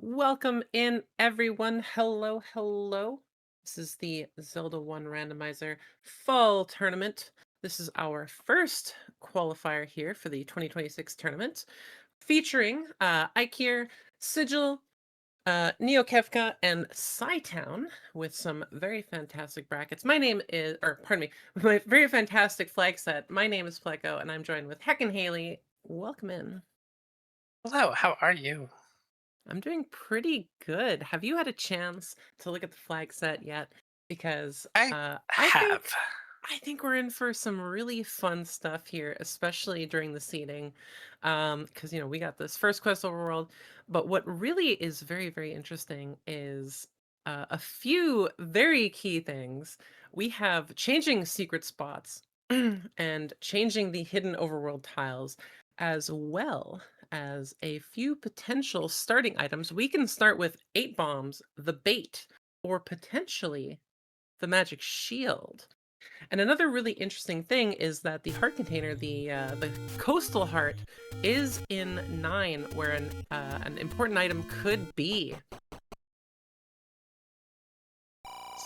Welcome in, everyone. Hello, hello. This is the Zelda 1 Randomizer Fall Tournament. This is our first qualifier here for the 2026 tournament, featuring Eykir, Sigil, Neokefka, and Cytown with some very fantastic brackets. My name is, or pardon me, my very fantastic flag set. My name is Pleco, and I'm joined with Heck and Haley. Welcome in. Hello, how are you? I'm doing pretty good. Have you had a chance to look at the flag set yet? Because I I think have. we're in for some really fun stuff here, especially during the seeding. Because we got this first quest overworld, but what really is very, very interesting is a few very key things. We have changing secret spots and changing the hidden overworld tiles, as well as a few potential starting items. We can start with 8 bombs, the bait, or potentially the magic shield. And another really interesting thing is that the heart container, the coastal heart, is in 9, where an important item could be.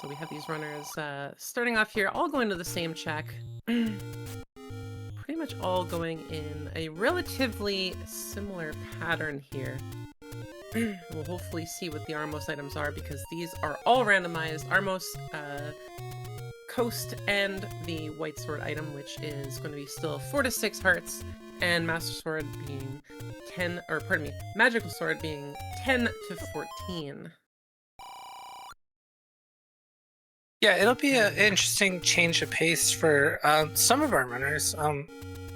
So we have these runners starting off here, all going to the same check. Pretty much all going in a relatively similar pattern here. We'll hopefully see what the Armos items are, because these are all randomized. Armos, Coast, and the White Sword item, which is going to be still 4 to 6 hearts, and Master Sword being 10, or pardon me, Magical Sword being 10 to 14. Yeah, it'll be an interesting change of pace for some of our runners,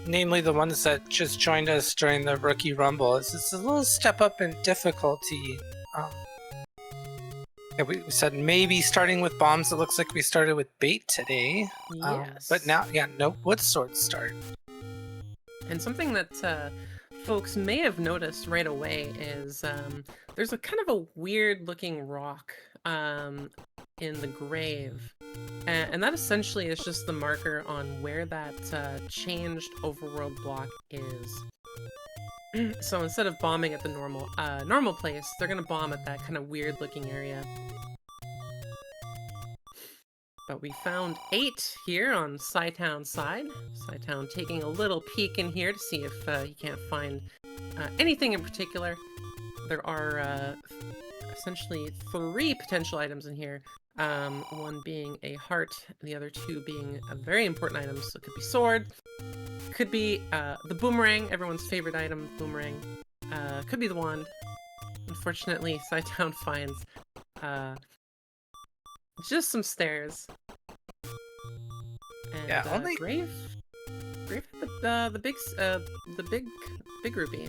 namely the ones that just joined us during the Rookie Rumble. It's a little step up in difficulty. Yeah, we said maybe starting with bombs. It looks like we started with bait today. Yes. But now, yeah, no wood sword start. And something that folks may have noticed right away is there's a kind of a weird looking rock in the grave. And that essentially is just the marker on where that changed overworld block is. So instead of bombing at the normal place, they're gonna bomb at that kind of weird looking area. But we found 8 here on cytown's side. Cytown taking a little peek in here to see if he can't find anything in particular. There are essentially 3 potential items in here. One being a heart, the other 2 being a very important items. So it could be sword, could be the boomerang, everyone's favorite item, boomerang. Could be the wand. Unfortunately, Cytown finds just some stairs. And Yeah, only Grave had the big rupee.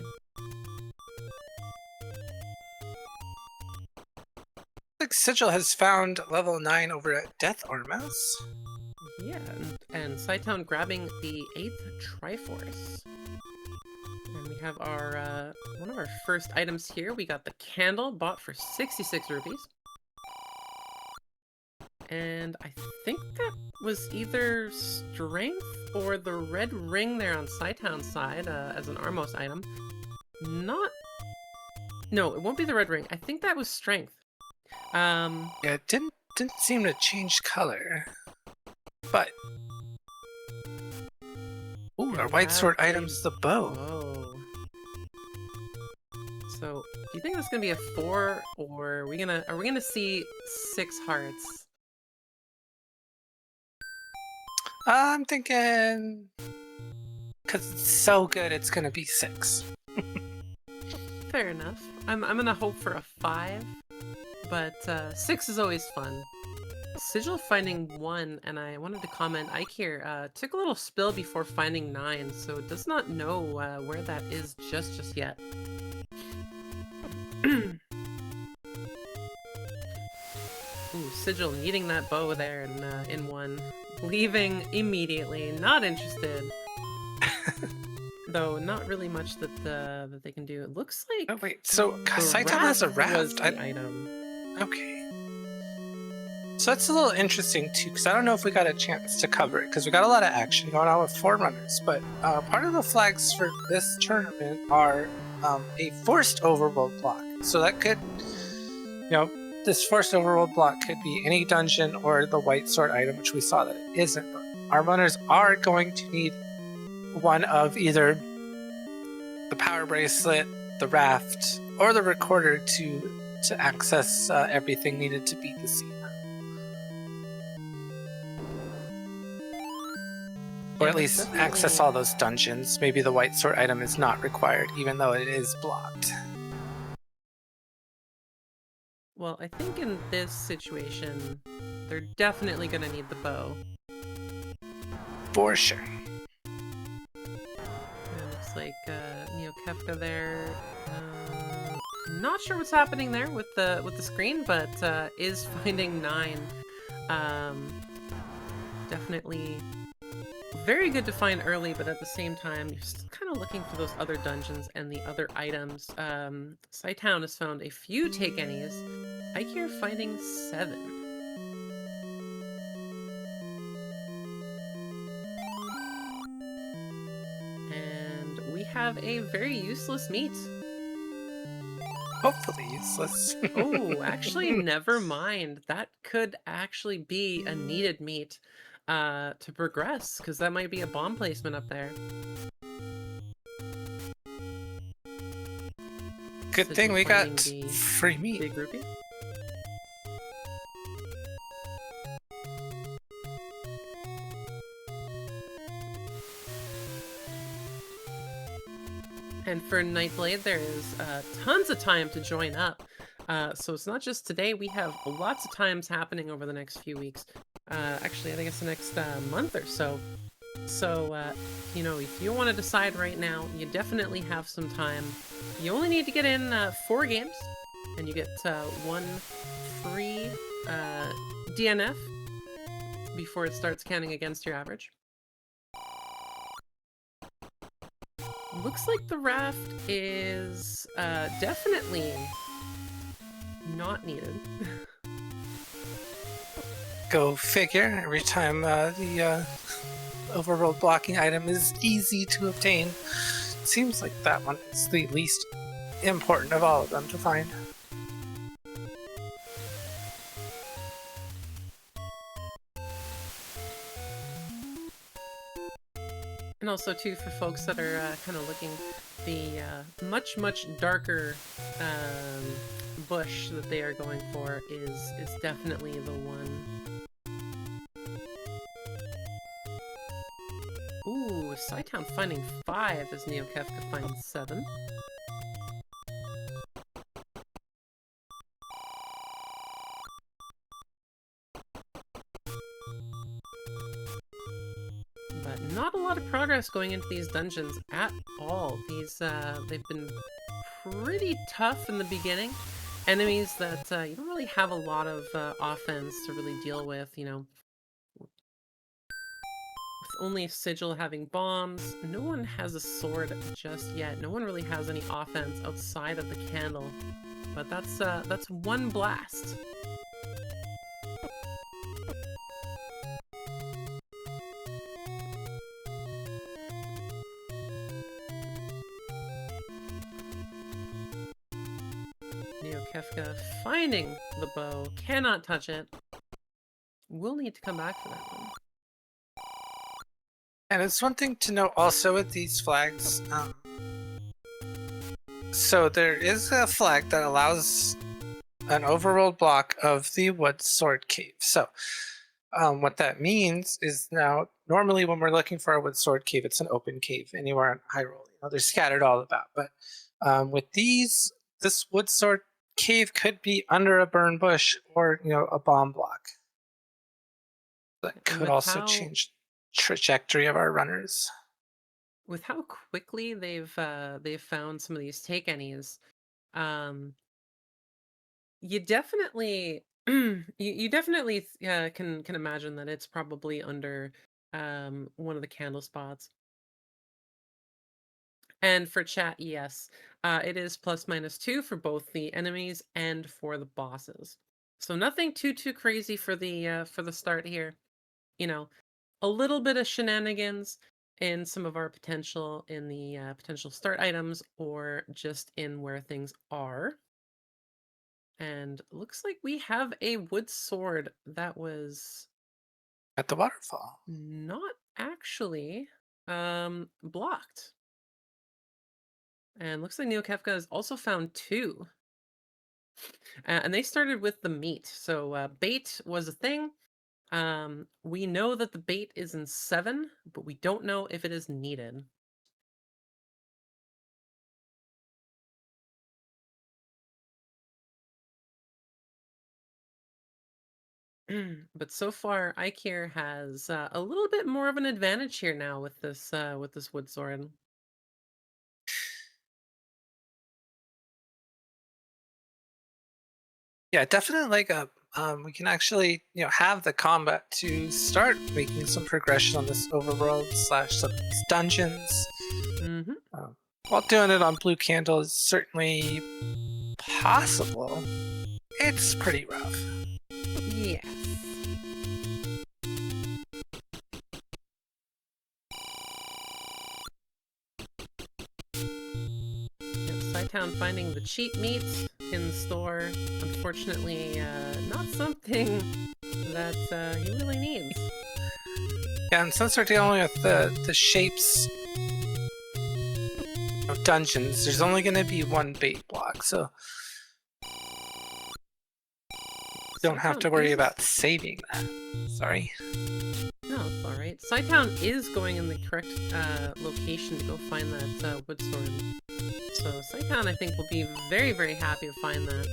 like Sigil has found level 9 over at Death Armas. Yeah, and Cytown grabbing the 8th Triforce. And we have our one of our first items here. We got the candle, bought for 66 rupees. And I think that was either strength or the red ring there on Cytown's side as an Armos item. No, it won't be the red ring. I think that was strength. Yeah, it didn't seem to change color. But ooh, our white sword item's the bow. Oh. So, do you think that's gonna be a 4, or are we gonna see 6 hearts? I'm thinking, because it's so good, it's gonna be 6. Fair enough. I'm gonna hope for a 5, but 6 is always fun. Sigil finding 1, and I wanted to comment, Eykir took a little spill before finding 9, so does not know where that is just yet. Ooh, Sigil needing that bow there in 1. Leaving immediately, not interested. Though not really much that they can do. It looks like. Oh wait, so Cytown has a raft. Item. Okay. So that's a little interesting too, because I don't know if we got a chance to cover it, because we got a lot of action going on with 4 runners. But part of the flags for this tournament are a forced overworld block. So that could, this forced overworld block could be any dungeon or the white sword item, which we saw that it isn't. But our runners are going to need one of either the power bracelet, the raft, or the recorder to access everything needed to beat the scene. Or Yeah, at that's least access definitely. all those dungeons. Maybe the white sword item is not required, even though it is blocked. Well, I think in this situation, they're definitely going to need the bow. For sure. It looks like Neokefka there. Not sure what's happening there with the screen, but is finding 9. Definitely very good to find early, but at the same time, you're still kind of looking for those other dungeons and the other items. Cytown has found a few take any's. Eykir finding 7. And we have a very useless meat. Hopefully useless. Oh, actually, never mind. That could actually be a needed meat to progress, because that might be a bomb placement up there. Good thing Sigil we got finding the free meat. big rupee. And for Nightblade, there is tons of time to join up. So it's not just today. We have lots of times happening over the next few weeks. Actually, I think it's the next month or so. So, if you want to decide right now, you definitely have some time. You only need to get in 4 games, and you get 1 free DNF before it starts counting against your average. Looks like the raft is definitely not needed. Go figure. Every time the overworld blocking item is easy to obtain, it seems like that one is the least important of all of them to find. And also, too, for folks that are kind of looking, the much, much darker bush that they are going for is definitely the one. Ooh, Cytown finding 5 as Neokefka finds 7. But not a lot of progress going into these dungeons at all. These, they've been pretty tough in the beginning. Enemies that you don't really have a lot of offense to really deal with, with only Sigil having bombs. No one has a sword just yet. No one really has any offense outside of the candle. But that's 1 blast. Neokefka finding the bow, cannot touch it. We'll need to come back for that one. And it's one thing to note also with these flags. So there is a flag that allows an overworld block of the wood sword cave. So what that means is now normally when we're looking for a wood sword cave, it's an open cave anywhere in Hyrule. They're scattered all about. But with these, this wood sword cave could be under a burn bush or a bomb block. That And could also change trajectory of our runners. with how quickly they've found some of these take any's, you definitely you definitely can imagine that it's probably under one of the candle spots. And for chat, yes, it is ±2 for both the enemies and for the bosses. So nothing too crazy for the start here. You know, a little bit of shenanigans, in some of our potential in the potential start items or just in where things are. And looks like we have a wood sword that was At the waterfall. not actually blocked. And looks like Neokefka has also found two. And they started with the meat. So bait was a thing. We know that the bait is in 7, but we don't know if it is needed. But so far, Eykir has a little bit more of an advantage here now with this wood sword. Yeah, definitely like a we can actually, have the combat to start making some progression on this overworld slash some of these dungeons. Hmm. Um, while doing it on Blue Candle is certainly possible. It's pretty rough. Yes. Yep, cytown finding the cheap meat in the store. Unfortunately, not something that he really needs. Yeah, and since we're dealing with the shapes of dungeons, there's only going to be one bait block, so don't have Cytown to worry is about saving that. Sorry. no, it's all right. Cytown is going in the correct location to go find that wood sword. So Cytown, I think, will be very, very happy to find that.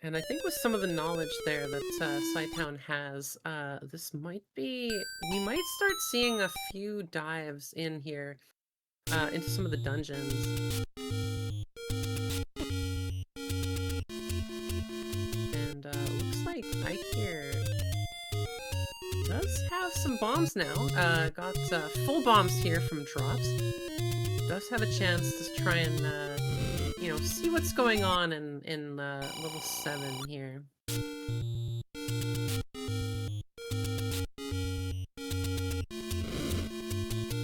And I think with some of the knowledge there that Cytown has, this might be... We might start seeing a few dives in here into some of the dungeons. And looks like Eykir does have some bombs now. Got full bombs here from drops. Does have a chance to try and, see what's going on in level 7 here.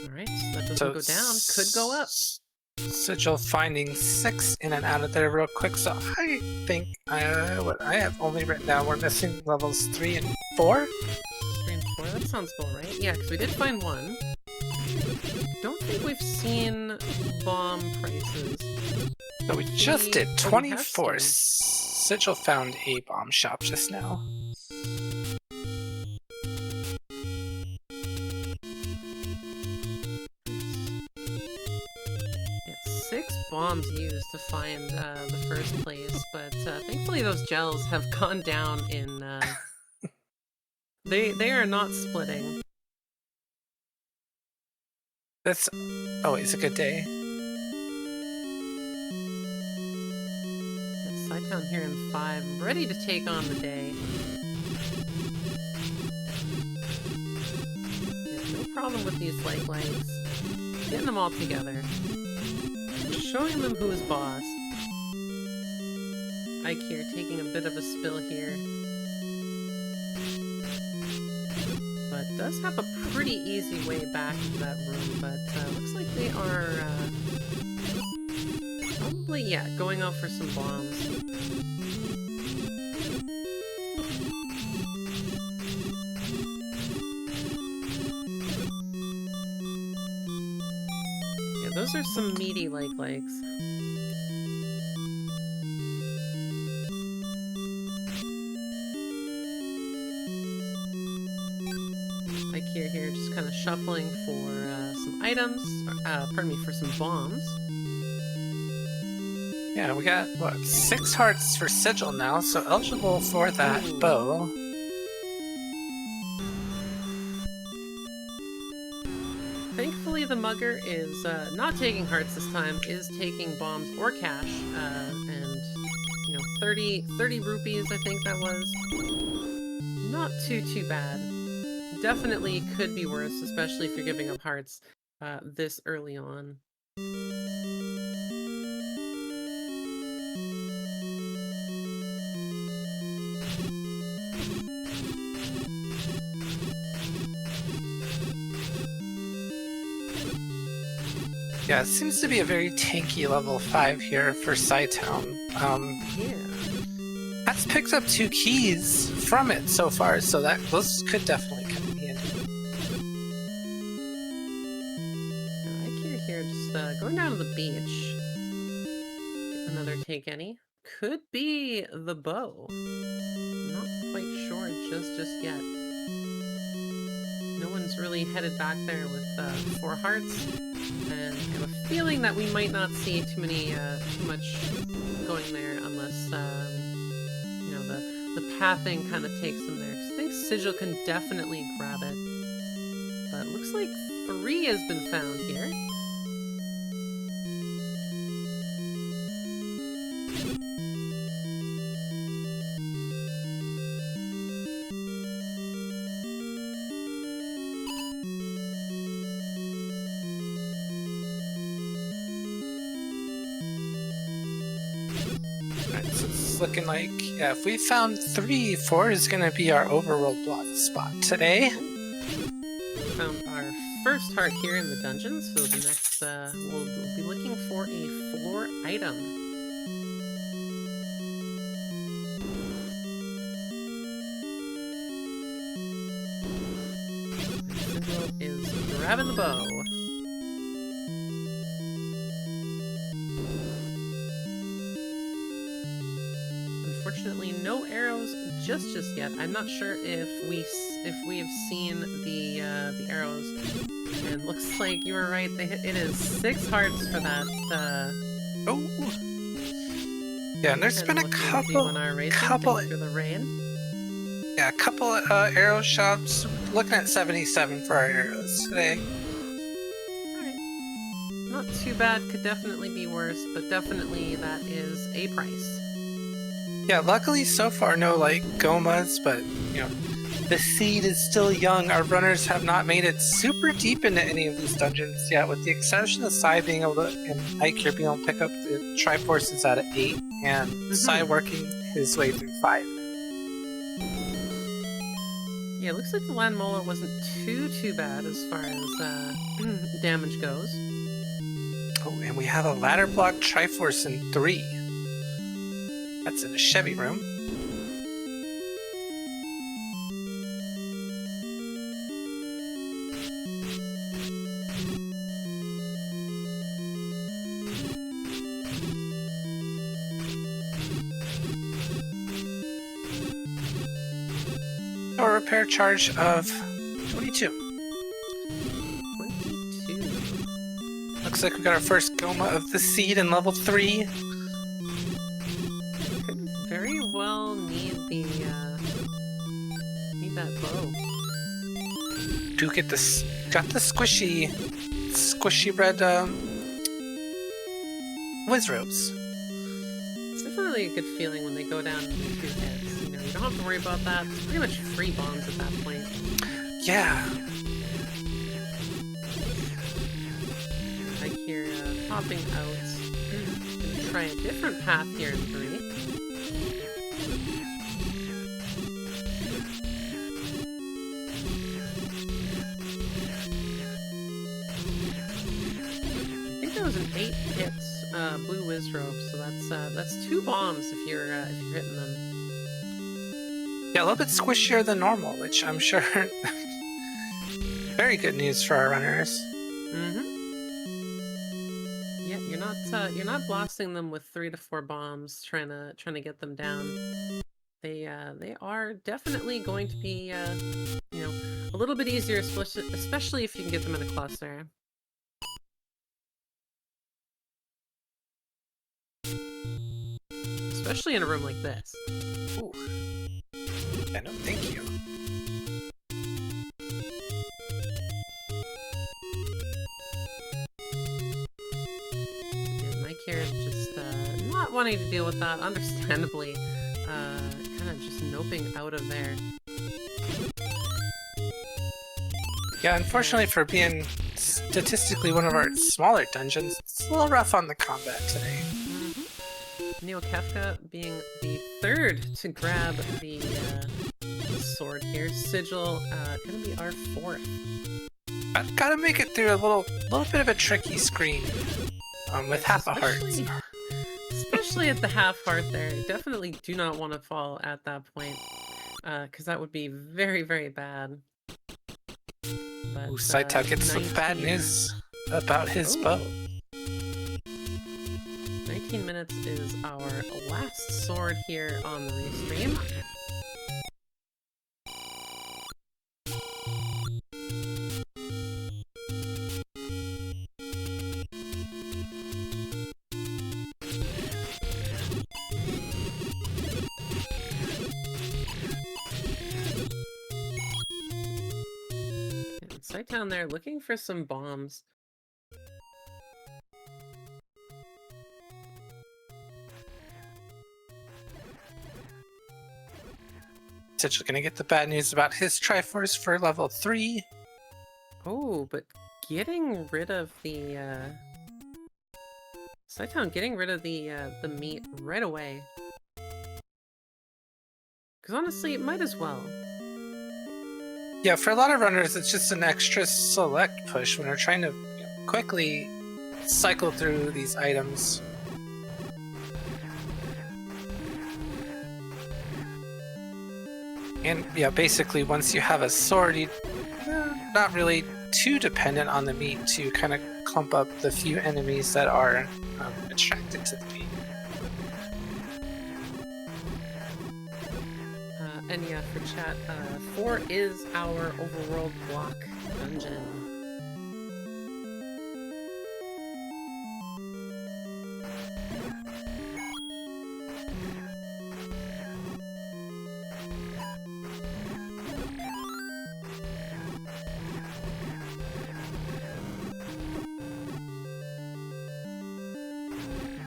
Alright, so that doesn't go down. Could go up. Sigil finding 6 in and out of there real quick. So I think what I have only written down, we're missing levels 3 and 4. 3 and 4, that sounds about right. Yeah, because we did find one. Don't think we've seen bomb prices. So we just did 24. seen. Sigil found a bomb shop just now. Yeah, 6 bombs used to find the first place, but thankfully those gels have gone down in... They are not splitting. That's always a good day. It's Cytown here in 5, ready to take on the day. Yeah, no problem with these lights. Getting them all together. Showing them who is boss. Eykir taking a bit of a spill here. But does have a pretty easy way back into that room, but looks like they are probably, yeah, going out for some bombs. Yeah, those are some meaty likes. Eykir here just kind of shuffling for some items, pardon me, for some bombs. Yeah, we got, what, 6 hearts for Sigil now, so eligible for that bow. Thankfully, the mugger is not taking hearts this time, is taking bombs or cash, and, 30 rupees, I think that was. Not too bad. Definitely could be worse, especially if you're giving up hearts this early on. Yeah, it seems to be a very tanky level 5 here for Cytown. Yeah. That's picked up 2 keys from it so far, so that those could definitely come in handy. Eykir here, just going down to the beach. Another take any. Could be the bow. Not quite sure just yet. No one's really headed back there with 4 hearts, and I have a feeling that we might not see too much going there unless you know, the pathing kind of takes them there. 'Cause I think Sigil can definitely grab it, but it looks like 3 has been found here. So it's looking like, yeah, if we found 3, 4 is going to be our overworld block spot today. Found our first heart here in the dungeon, so the next we'll be looking for a floor item. Sigil is grabbing the bow. Unfortunately, no arrows just yet. I'm not sure if we have seen the arrows. And looks like you were right. It is 6 hearts for that. Oh, yeah, and there's been a couple through the rain. Yeah, a couple arrow shops. Looking at 77 for our arrows today. Alright. Not too bad. Could definitely be worse, but definitely that is a price. Yeah, luckily so far no like gomas, but you know, the seed is still young. Our runners have not made it super deep into any of these dungeons yet, with the exception of Sai being able to, and Eykir being able to pick up the Triforces out of 8, and Sai working his way through 5. Yeah, it looks like the Land Mola wasn't too bad as far as damage goes. Oh, and we have a ladder block Triforce in 3. That's in a Chevy room. Or repair charge of 22. 22. Looks like we got our first Goma of the seed in level 3. Could very well need that bow. Do get this, got the squishy red whiz robes. It's definitely a good feeling when they go down 2 hits. You know, you don't have to worry about that. It's pretty much free bombs at that point. Yeah. Eykir popping out. Gonna try a different path here in 3. I think that was an 8 hits blue whiz robe, so that's 2 bombs if you're hitting them. Yeah, a little bit squishier than normal, which I'm sure very good news for our runners. Yeah, you're not blasting them with 3 to 4 bombs, trying to get them down. They are definitely going to be you know, a little bit easier, especially if you can get them in a cluster. Especially in a room like this. Ooh. Yeah, no, thank you. And Eykir just not wanting to deal with that, understandably. Kind of just noping out of there. Yeah, unfortunately for being statistically one of our smaller dungeons. It's a little rough on the combat today. Neokefka being the third to grab the sword here. Sigil gonna be our fourth. I've got to make it through a little bit of a tricky screen with half a heart. Especially at the half heart there. Definitely do not want to fall at that point. Because that would be very, very bad. But, Cytown gets some bad news about his bow. 19 minutes is our last sword here on the restream. Cytown there looking for some bombs. Essentially gonna get the bad news about his Triforce for level 3. Oh, but getting rid of the Cytown getting rid of the meat right away. Because honestly, it might as well. Yeah, for a lot of runners, it's just an extra select push when they're trying to quickly cycle through these items. And yeah, basically once you have a sword, you're not really too dependent on the meat to kind of clump up the few enemies that are attracted to the meat. And yeah, for chat, 4 is our overworld block dungeon.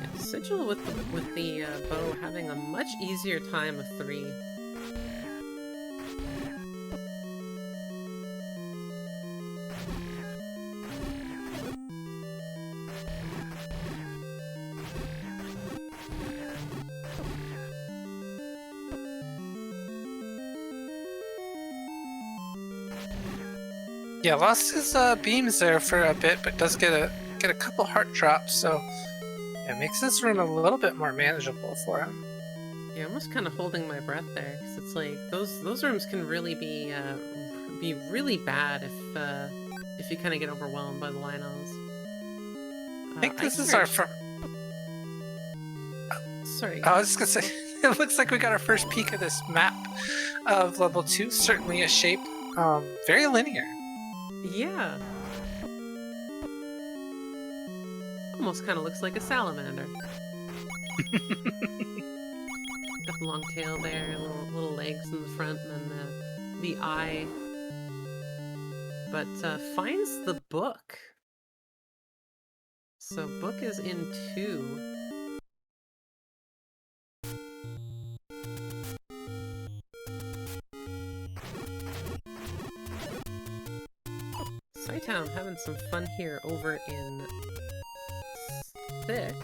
Yeah, Sigil with the bow having a much easier time of 3. Yeah, lost his beams there for a bit, but does get a couple heart drops, so it makes this room a little bit more manageable for him. Yeah, almost kind of holding my breath there, because it's like those rooms can really be really bad if you kind of get overwhelmed by the Linos. I think this is our first. Sorry. I was just gonna say, it looks like we got our first peek of this map of level 2. Certainly a shape, very linear. Yeah. Almost kind of looks like a salamander. Got the long tail there, little legs in the front, and then the eye. But finds the book. So book is in 2. Cytown having some fun here over in 6.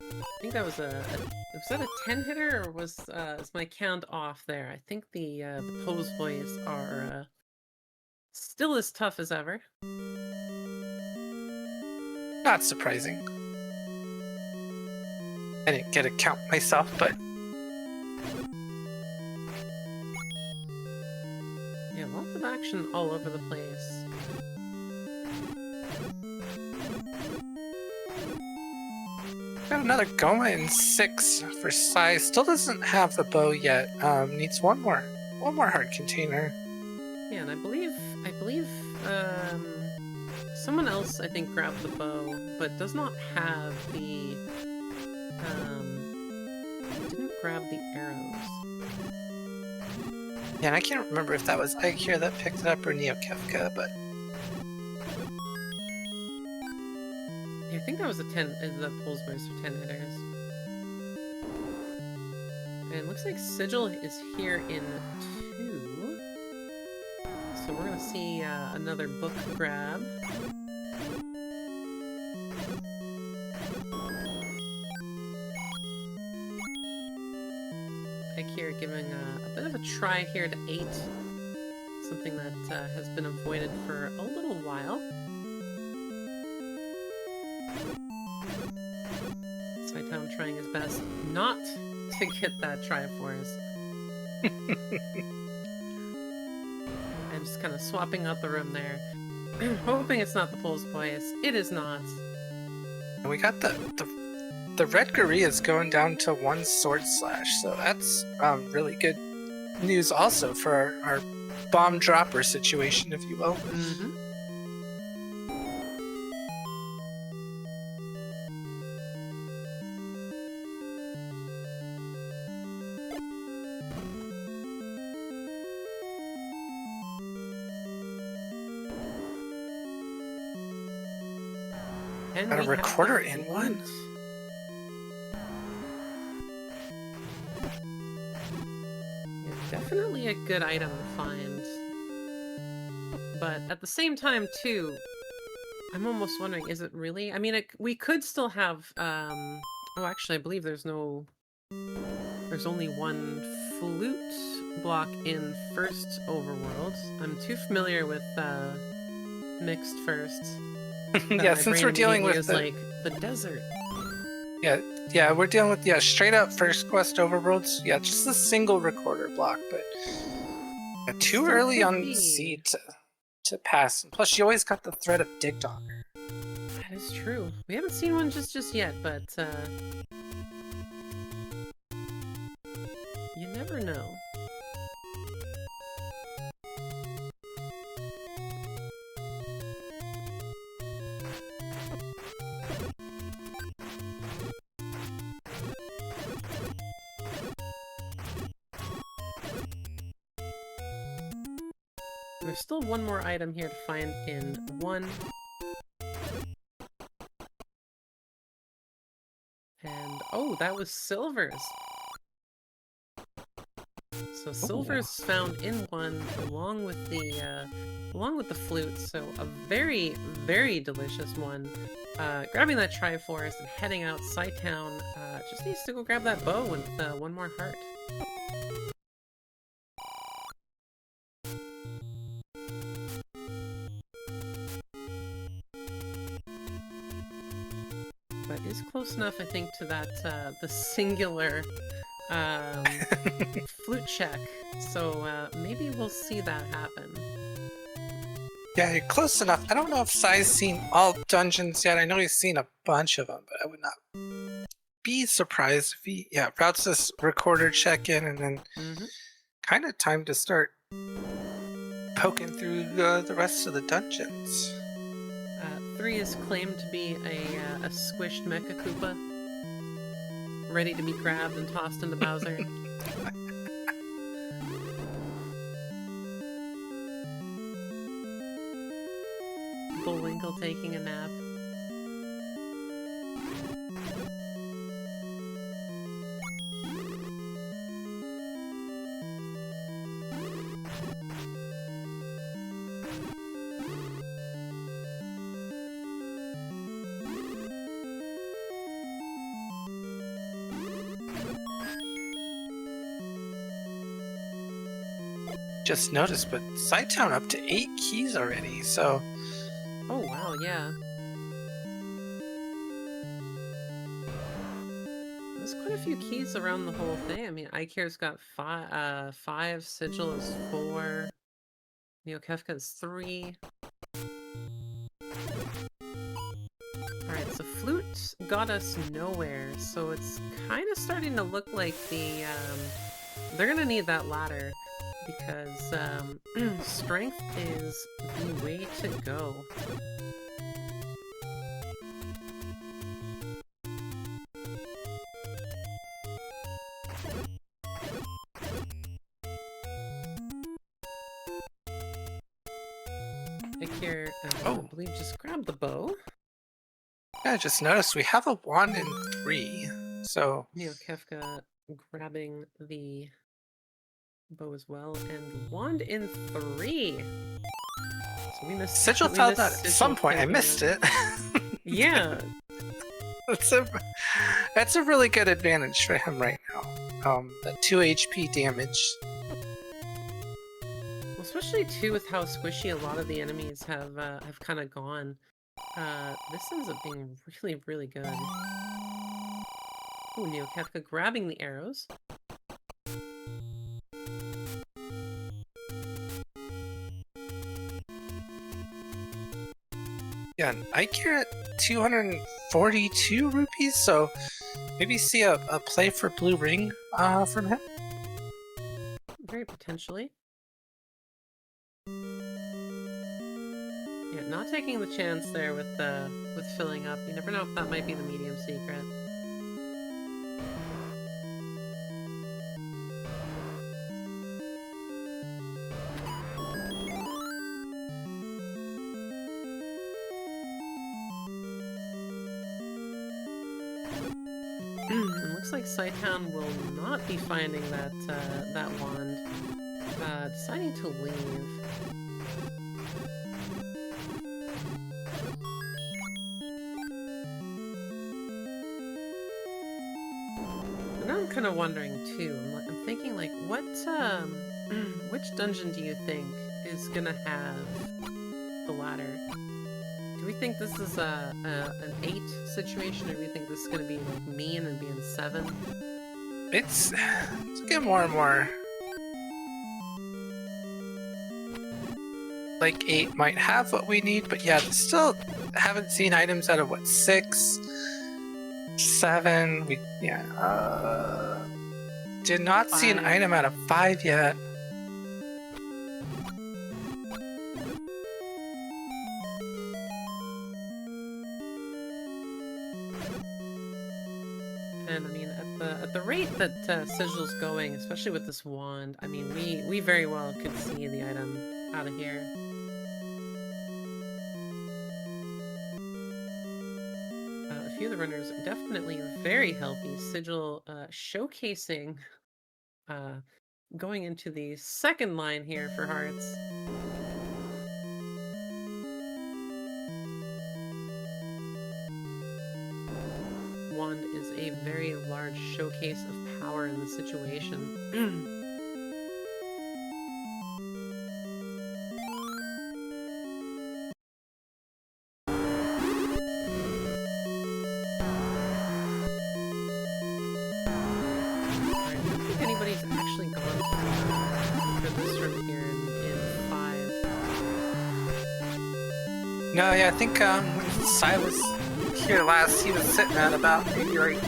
I think that was was that a 10 hitter, or was is my count off there? I think the pose boys are still as tough as ever. Not surprising. I didn't get a count myself, but yeah, lots of action all over the place. got another Goma in 6 for Sai. Still doesn't have the bow yet. Needs one more heart container. Yeah, and I believe someone else I think grabbed the bow, but does not have the didn't grab the arrows. Yeah, and I can't remember if that was Eykir that picked it up or Neokefka, but Yeah, I think that was a 10. The pulse boys for 10 hitters. And it looks like Sigil is here in 2. So we're gonna see another book grab. Eykir giving a bit of a try here to 8. Something that has been avoided for a little while. Cytown trying his best not to get that Triforce. And just kind of swapping out the room there. Hoping it's not the Pulse Voice. It is not. And we got the red Guri is going down to 1 sword slash, so that's really good news also for our bomb dropper situation, if you will. Mm-hmm. And Got a we have recorder the in 1. Yeah, definitely a good item to find. But at the same time, too, I'm almost wondering, is it really? I mean, we could still have, oh, actually, I believe there's only 1 flute block in first overworld. I'm too familiar with, mixed first. Yeah, since we're dealing with like the desert. Yeah, we're dealing with straight up first quest overworlds. Yeah, just a single recorder block, but too Still early could on be. Z to pass. And plus, you always got the threat of dig dog. That is true. We haven't seen one just yet, but you never know. There's still one more item here to find in 1. And, oh, that was Silver's. So Silver's found in 1 along with the flute, so a very, very delicious one. Grabbing that Triforce and heading out. Cytown just needs to go grab that bow with 1 more heart. But is close enough, I think, to that the singular flute check. So maybe we'll see that happen. Yeah, you're close enough. I don't know if Sai's seen all dungeons yet. I know he's seen a bunch of them, but I would not be surprised if he routes this recorder check in and then kind of time to start poking through the rest of the dungeons. 3 is claimed to be a squished Mecha Koopa, ready to be grabbed and tossed into Bowser. Bullwinkle taking a nap. Just noticed, but Cytown up to 8 keys already, so... Oh wow, yeah. There's quite a few keys around the whole thing. I mean, Eykir's got 5, Sigil is 4, Neokefka is 3. Alright, so Flute got us nowhere, so it's kind of starting to look like they're gonna need that ladder, because strength is the way to go. Eykir, I believe, just grabbed the bow. Yeah, I just noticed we have a wand in 3, so... Neokefka grabbing the bow as well, and wand in 3. So we missed Sigil we fell missed out at some Sigil point. I taking missed that. it. Yeah. That's a really good advantage for him right now. The 2 HP damage. Well, especially too with how squishy a lot of the enemies have kind of gone. This ends up being really, really good. Ooh, Neokefka grabbing the arrows. Yeah, and Eykir at 242 rupees, so maybe see a play for Blue Ring from him. Very potentially. Yeah, not taking the chance there with filling up. You never know if that might be the medium secret. And looks like Cytown will not be finding that that wand. Deciding to leave. And now I'm kind of wondering too. I'm thinking like, what which dungeon do you think is gonna have the ladder? Do we think this is an 8 situation, or do we think this is gonna be like mean and be in 7? It's getting more and more like 8 might have what we need, but yeah, still haven't seen items out of what, 6, 7. We did not see an 5. item out of 5 yet. And I mean, at the rate that Sigil's going, especially with this wand, I mean, we very well could see the item out of here. A few of the runners are definitely very healthy. Sigil showcasing going into the second line here for hearts. Wand is a very large showcase of power in the situation. I don't think anybody's actually gone for this room here in 5. No, yeah, I think when Sai was here last, he was sitting at about maybe like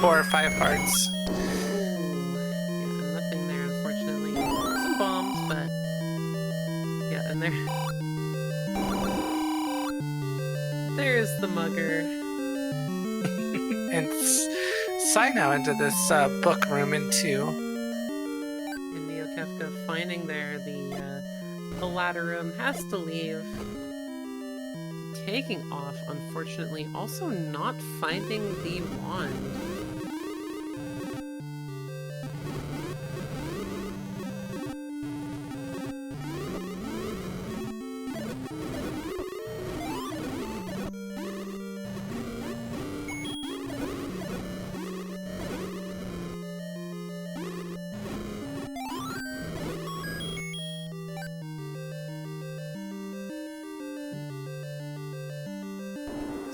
4 or 5 hearts. Yeah, nothing there, unfortunately. Some bombs, but yeah, and there's the mugger. And Sai now into this book room into. And Neokefka finding there the ladder room, has to leave. Taking off, unfortunately, also not finding the wand.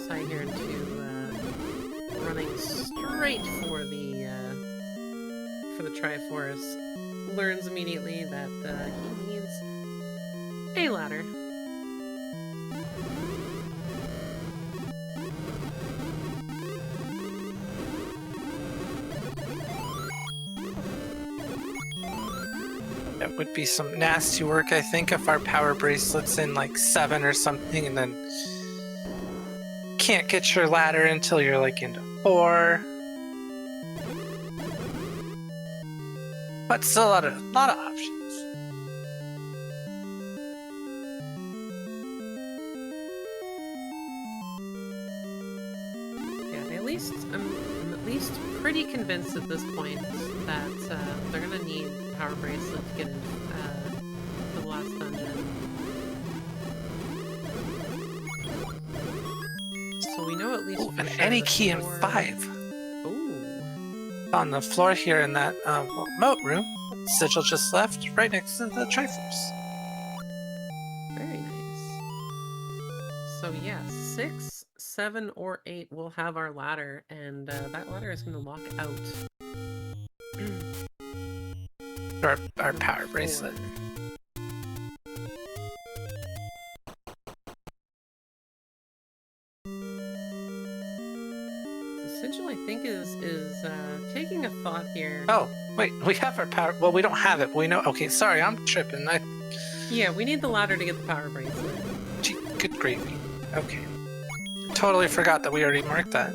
Sai here into running straight for the Triforce. Learns immediately that he needs a ladder. That would be some nasty work, I think, if our power bracelet's in like 7 or something, and then can't get your ladder until you're like into 4. But still a lot of options. Yeah, at least I'm convinced at this point that they're gonna need Power Bracelet to get in to the last dungeon. So we know at least Ooh, for an sure any that key in 4... 5. Ooh. On the floor here in that moat room. Sigil just left, right next to the Triforce. Very nice. So yeah, 6, 7, or 8 will have our ladder, and that ladder is going to lock out Our power 4. bracelet. So Sigil, I think, is taking a thought here. Oh, wait, we have our power. Well, we don't have it, but we know. Okay, sorry, I'm tripping. Yeah, we need the ladder to get the power bracelet. Gee, good gravy. Okay. Totally forgot that we already marked that.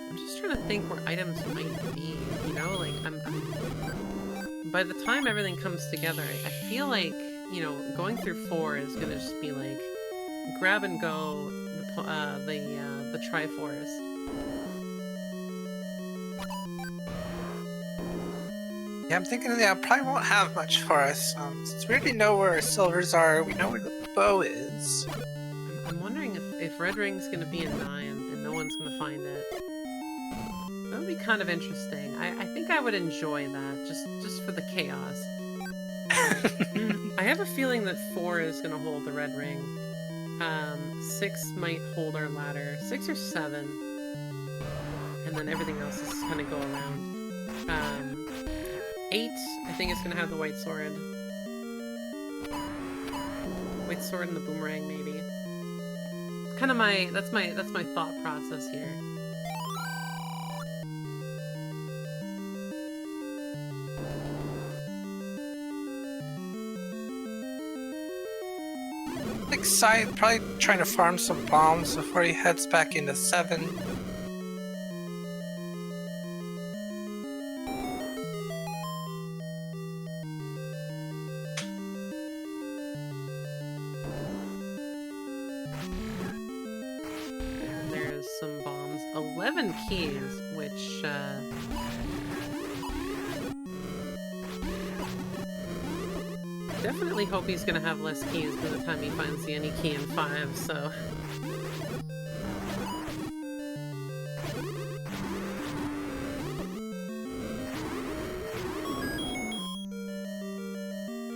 I'm just trying to think where items might be, you know? Like, by the time everything comes together, I feel like, you know, going through 4 is gonna just be like, grab and go the Triforce. Yeah, I'm thinking that probably won't have much for us. Since we already know where our silvers are, we know where the bow is. I'm wondering if Red Ring's gonna be in 9 and no one's gonna find it. That would be kind of interesting. I think I would enjoy that, just for the chaos. I have a feeling that 4 is gonna hold the Red Ring. 6 might hold our ladder. 6 or 7. And then everything else is gonna go around. 8, I think it's gonna have the white sword. White sword and the boomerang, maybe. Kind of that's my thought process here. Like Scythe, probably trying to farm some bombs before he heads back into 7. There's some bombs. 11 keys, which definitely hope he's gonna have less keys by the time he finds the any key in 5, so...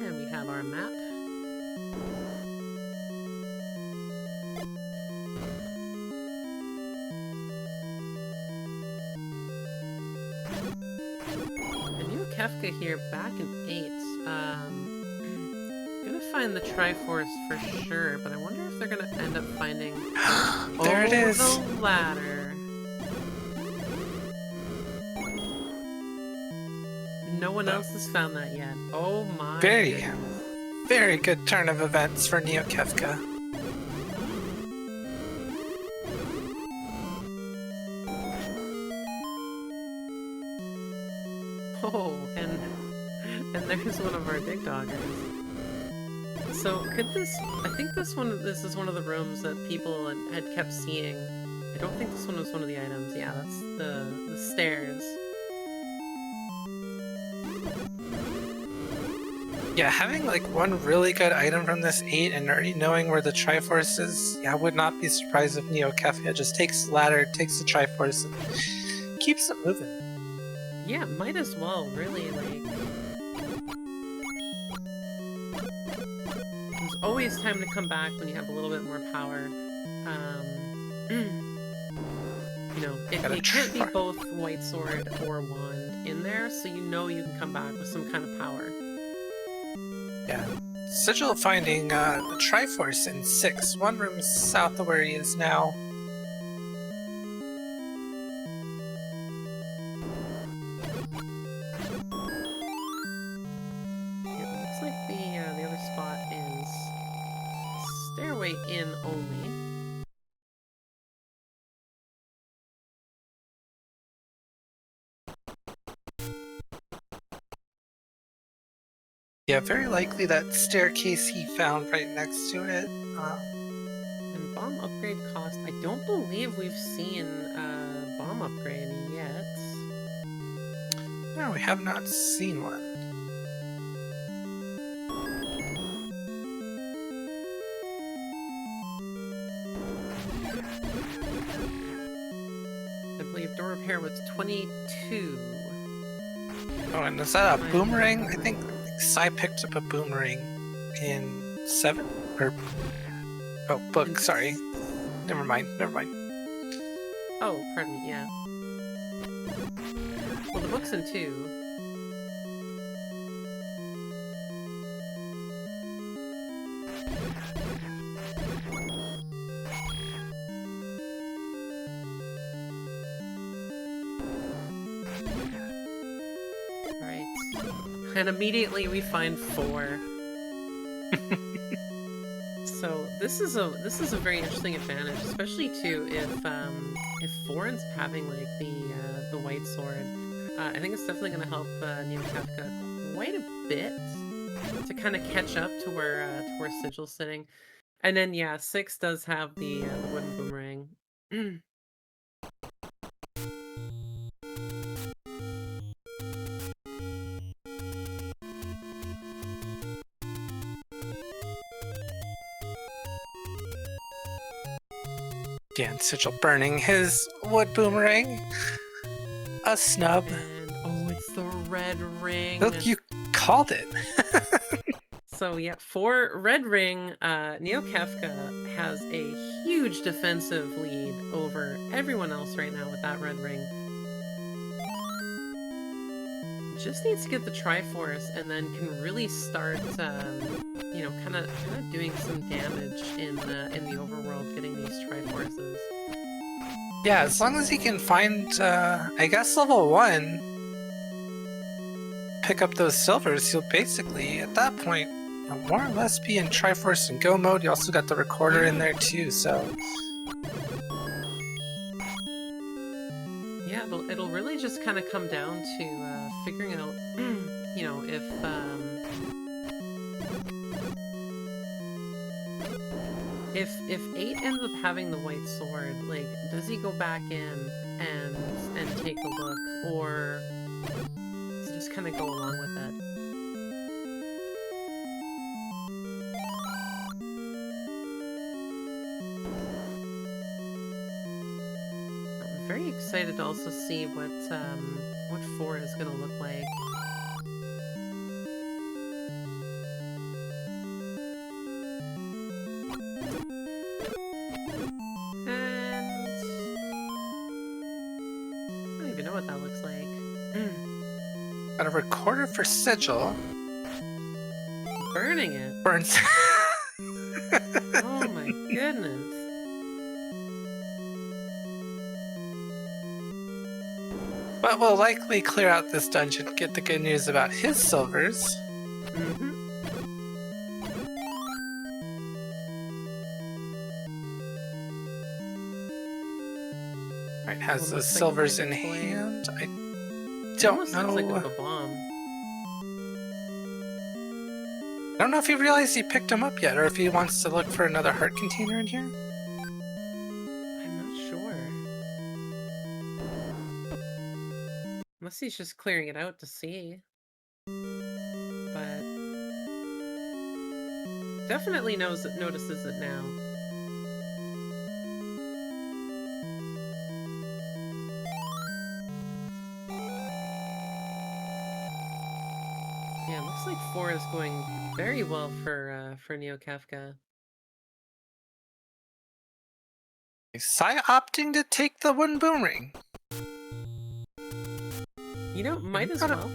And we have our map. And Neokefka here back in 8. Gonna find the Triforce for sure, but I wonder if they're gonna end up finding There it is. the ladder. No one else has found that yet. Oh my goodness. Very good turn of events for Neokefka. Oh, and there's one of our dig doggers. So could this? I think this is one of the rooms that people had kept seeing. I don't think this one was one of the items. Yeah, that's the stairs. Yeah, having like one really good item from this 8 and already knowing where the Triforce is, yeah, I would not be surprised if Neokefka just takes the ladder, takes the Triforce, and keeps it moving. Yeah, might as well, really, like... There's always time to come back when you have a little bit more power. You know, it can't be both White Sword or Wand in there, so you know you can come back with some kind of power. Yeah. Sigil finding the Triforce in 6, one room south of where he is now. The other spot is stairway in only. Yeah, very likely that staircase he found right next to it. And bomb upgrade cost. I don't believe we've seen bomb upgrade yet. No, we have not seen one. I believe door repair was 22. Oh, and is that a boomerang? I think Sai picked up a boomerang in 7? Or... Oh, book, sorry. Never mind. Oh, pardon me, yeah. Well, the book's in 2. And immediately we find 4. So this is a very interesting advantage, especially too if 4 ends up having like the white sword. I think it's definitely going to help Neokefka quite a bit to kind of catch up to where Sigil's sitting. And then yeah, 6 does have the wooden boomerang. Yeah, and Sigil burning his wood boomerang. A snub. And, oh, it's the red ring. Look, you called it. So yeah, for red ring, Neokefka has a huge defensive lead over everyone else right now with that red ring. Just needs to get the Triforce and then can really start, you know, kind of doing some damage in the overworld, getting these Triforces. Yeah, as long as he can find, I guess level 1, pick up those silvers, he'll basically, at that point, more or less be in Triforce and Go mode. You also got the recorder in there too, so... Yeah, it'll really just kind of come down to figuring out, you know, if 8 ends up having the white sword, like, does he go back in and take a look, or does he just kind of go along with it? I'm very excited to also see what 4 is gonna look like. What that looks like. Got a recorder for Sigil. Burning it. Burns. Oh my goodness. But we'll likely clear out this dungeon, get the good news about his silvers. Right, has those silvers in hand. I don't know. Looks like a bomb. I don't know if he realized he picked him up yet, or if he wants to look for another heart container in here. I'm not sure. Unless he's just clearing it out to see. But definitely notices it now. Yeah, looks like 4 is going very well for Neokefka. Is Sai opting to take the wooden boomerang? You know, might as well.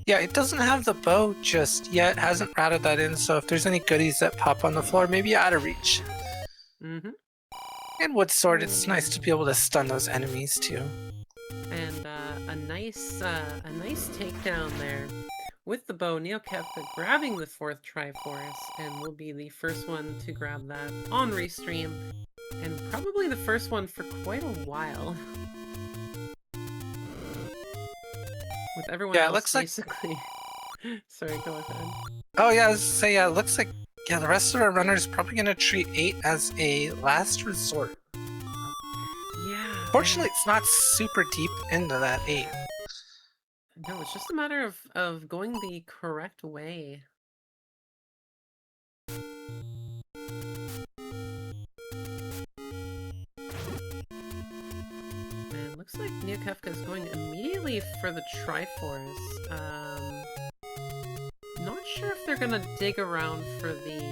Yeah, it doesn't have the bow just yet, hasn't routed that in, so if there's any goodies that pop on the floor, maybe out of reach. And wood sword, it's nice to be able to stun those enemies too. And a nice takedown there. With the bow, Neokefka grabbing the 4th Triforce, and will be the first one to grab that on restream, and probably the first one for quite a while. With everyone else looks basically Sorry, go ahead. Oh yeah, I was gonna say, yeah, it looks like, yeah, the rest of our runners probably gonna treat 8 as a last resort. Yeah, and Fortunately, it's not super deep into that 8. no, it's just a matter of going the correct way. And looks like Neokefka is going immediately for the Triforce. Not sure if they're gonna dig around for the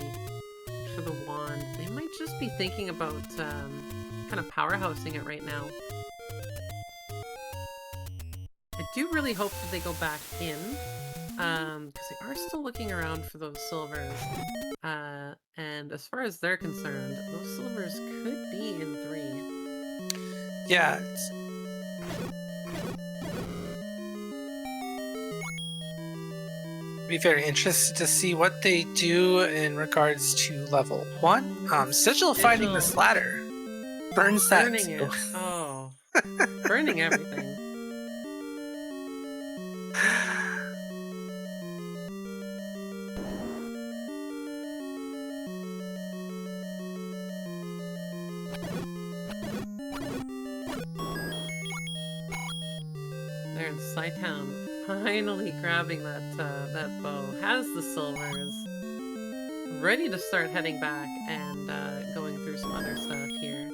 wand. They might just be thinking about kind of powerhousing it right now. I do really hope that they go back in, because they are still looking around for those silvers. And as far as they're concerned, those silvers could be in 3. Yeah, be very interested to see what they do in regards to level 1. Sigil finding this ladder burns that Burning too. it. Oh, burning everything. There in Cytown, finally grabbing that bow, has the silvers, ready to start heading back and going through some other stuff here.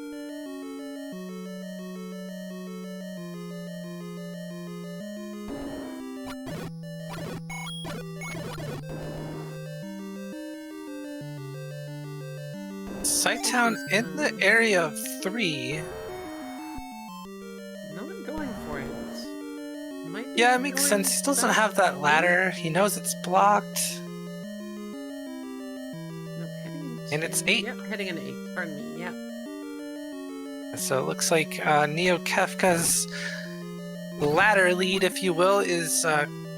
Cytown in the area of 3. Not going for it. Might be Yeah, it makes going sense. He still doesn't back. have that ladder. He knows it's blocked. No, heading And into... it's 8. Yep, heading into 8. Pardon me, yep. So it looks like Neokefka's ladder lead, if you will, is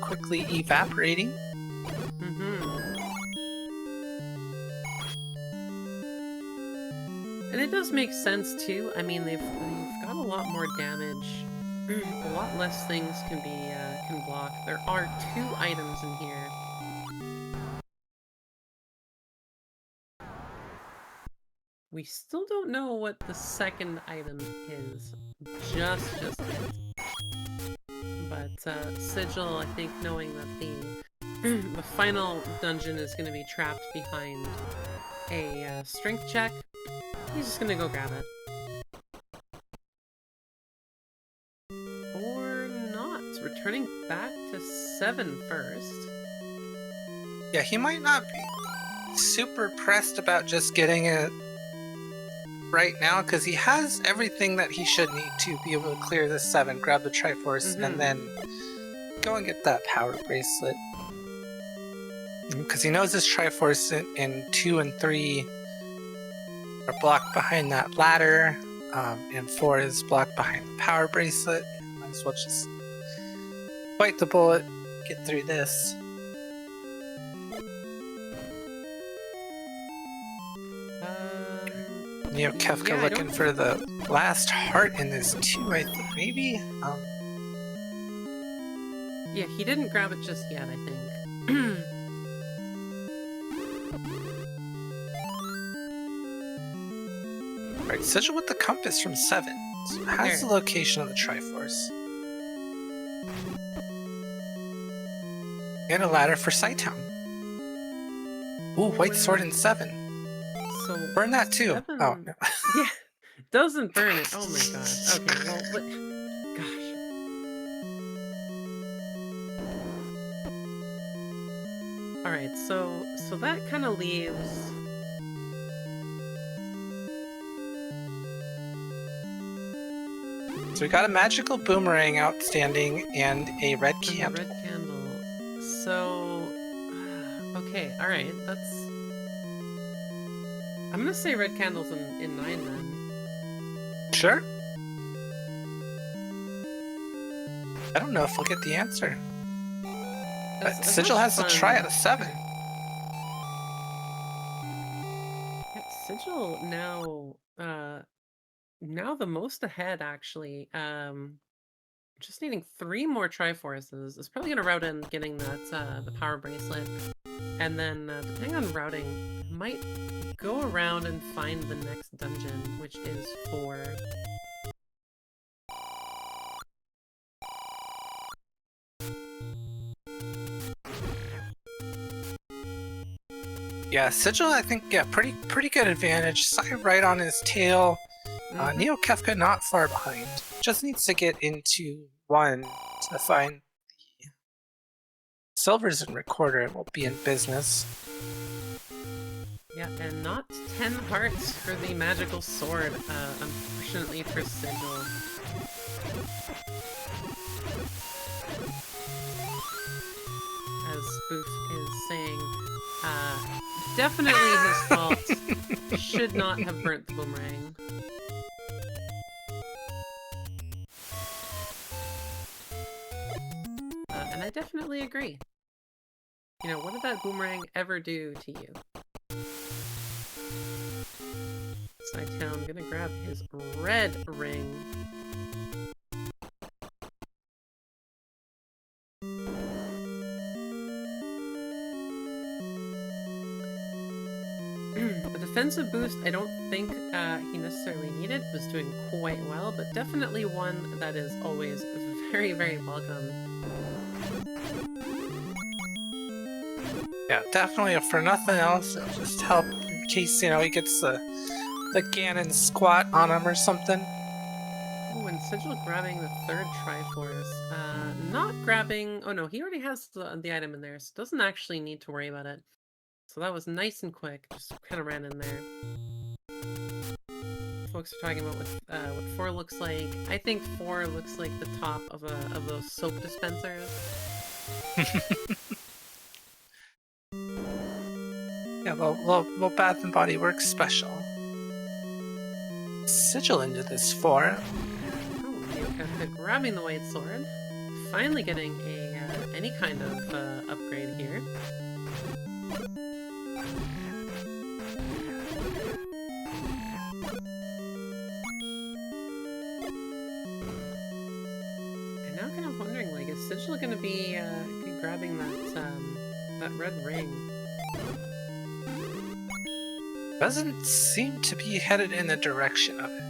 quickly evaporating. And it does make sense too. I mean, they've got a lot more damage. A lot less things can block. There are 2 items in here. We still don't know what the second item is. Just yet. But Sigil, I think, knowing that the final dungeon is going to be trapped behind a strength check, he's just going to go grab it. Or not. Returning back to 7 first. Yeah, he might not be super pressed about just getting it right now, because he has everything that he should need to be able to clear the 7, grab the Triforce, and then go and get that power bracelet. Because he knows his Triforce in 2 and 3 are blocked behind that ladder, and 4 is blocked behind the power bracelet. Might as well just bite the bullet, get through this. Neokefka looking for the last heart in this too, I think, maybe? Yeah, he didn't grab it just yet, I think. Right, Sigil with the compass from 7. So it has the location of the Triforce. And a ladder for Cytown. Ooh, white sword in 7. So burn that too. 7... Oh, no. Yeah, doesn't burn it. Oh my gosh. Okay, well, gosh. Alright, so that kind of leaves... So we got a magical boomerang outstanding and a red candle. Red candle. So... Okay, alright, that's... I'm gonna say red candle's in 9 then. Sure. I don't know if we'll get the answer. But Sigil has to try at a 7. Yeah, Sigil now the most ahead, actually. Just needing 3 more Triforces is probably gonna route in getting that, the power bracelet, and then, depending on routing, might go around and find the next dungeon, which is for... Yeah, Sigil, I think, yeah, pretty good advantage. Sai right on his tail. Neokefka not far behind. Just needs to get into 1 to find the silvers and recorder, and we'll be in business. Yeah, and not 10 hearts for the magical sword, unfortunately for Sigil. As Spoof is saying, definitely his fault. Should not have burnt the boomerang. And I definitely agree. You know, what did that boomerang ever do to you? Cytown gonna grab his red ring. The defensive boost, I don't think he necessarily needed. Was doing quite well, but definitely one that is always very, very welcome. Yeah, definitely. For nothing else, it'll just help in case, you know, he gets the Ganon squat on him or something. Oh, and Sigil grabbing the 3rd Triforce. Not grabbing... Oh no, he already has the item in there, so doesn't actually need to worry about it. So that was nice and quick, just kind of ran in there. Folks are talking about what 4 looks like. I think 4 looks like the top of those soap dispensers. Yeah, little Bath and Body Works special. Sigil into this 4. Oh, Neokefka grabbing the white sword. Finally getting a any kind of upgrade here. And now kind of wondering, like, is Sigil gonna be grabbing that red ring? Doesn't seem to be headed in the direction of it.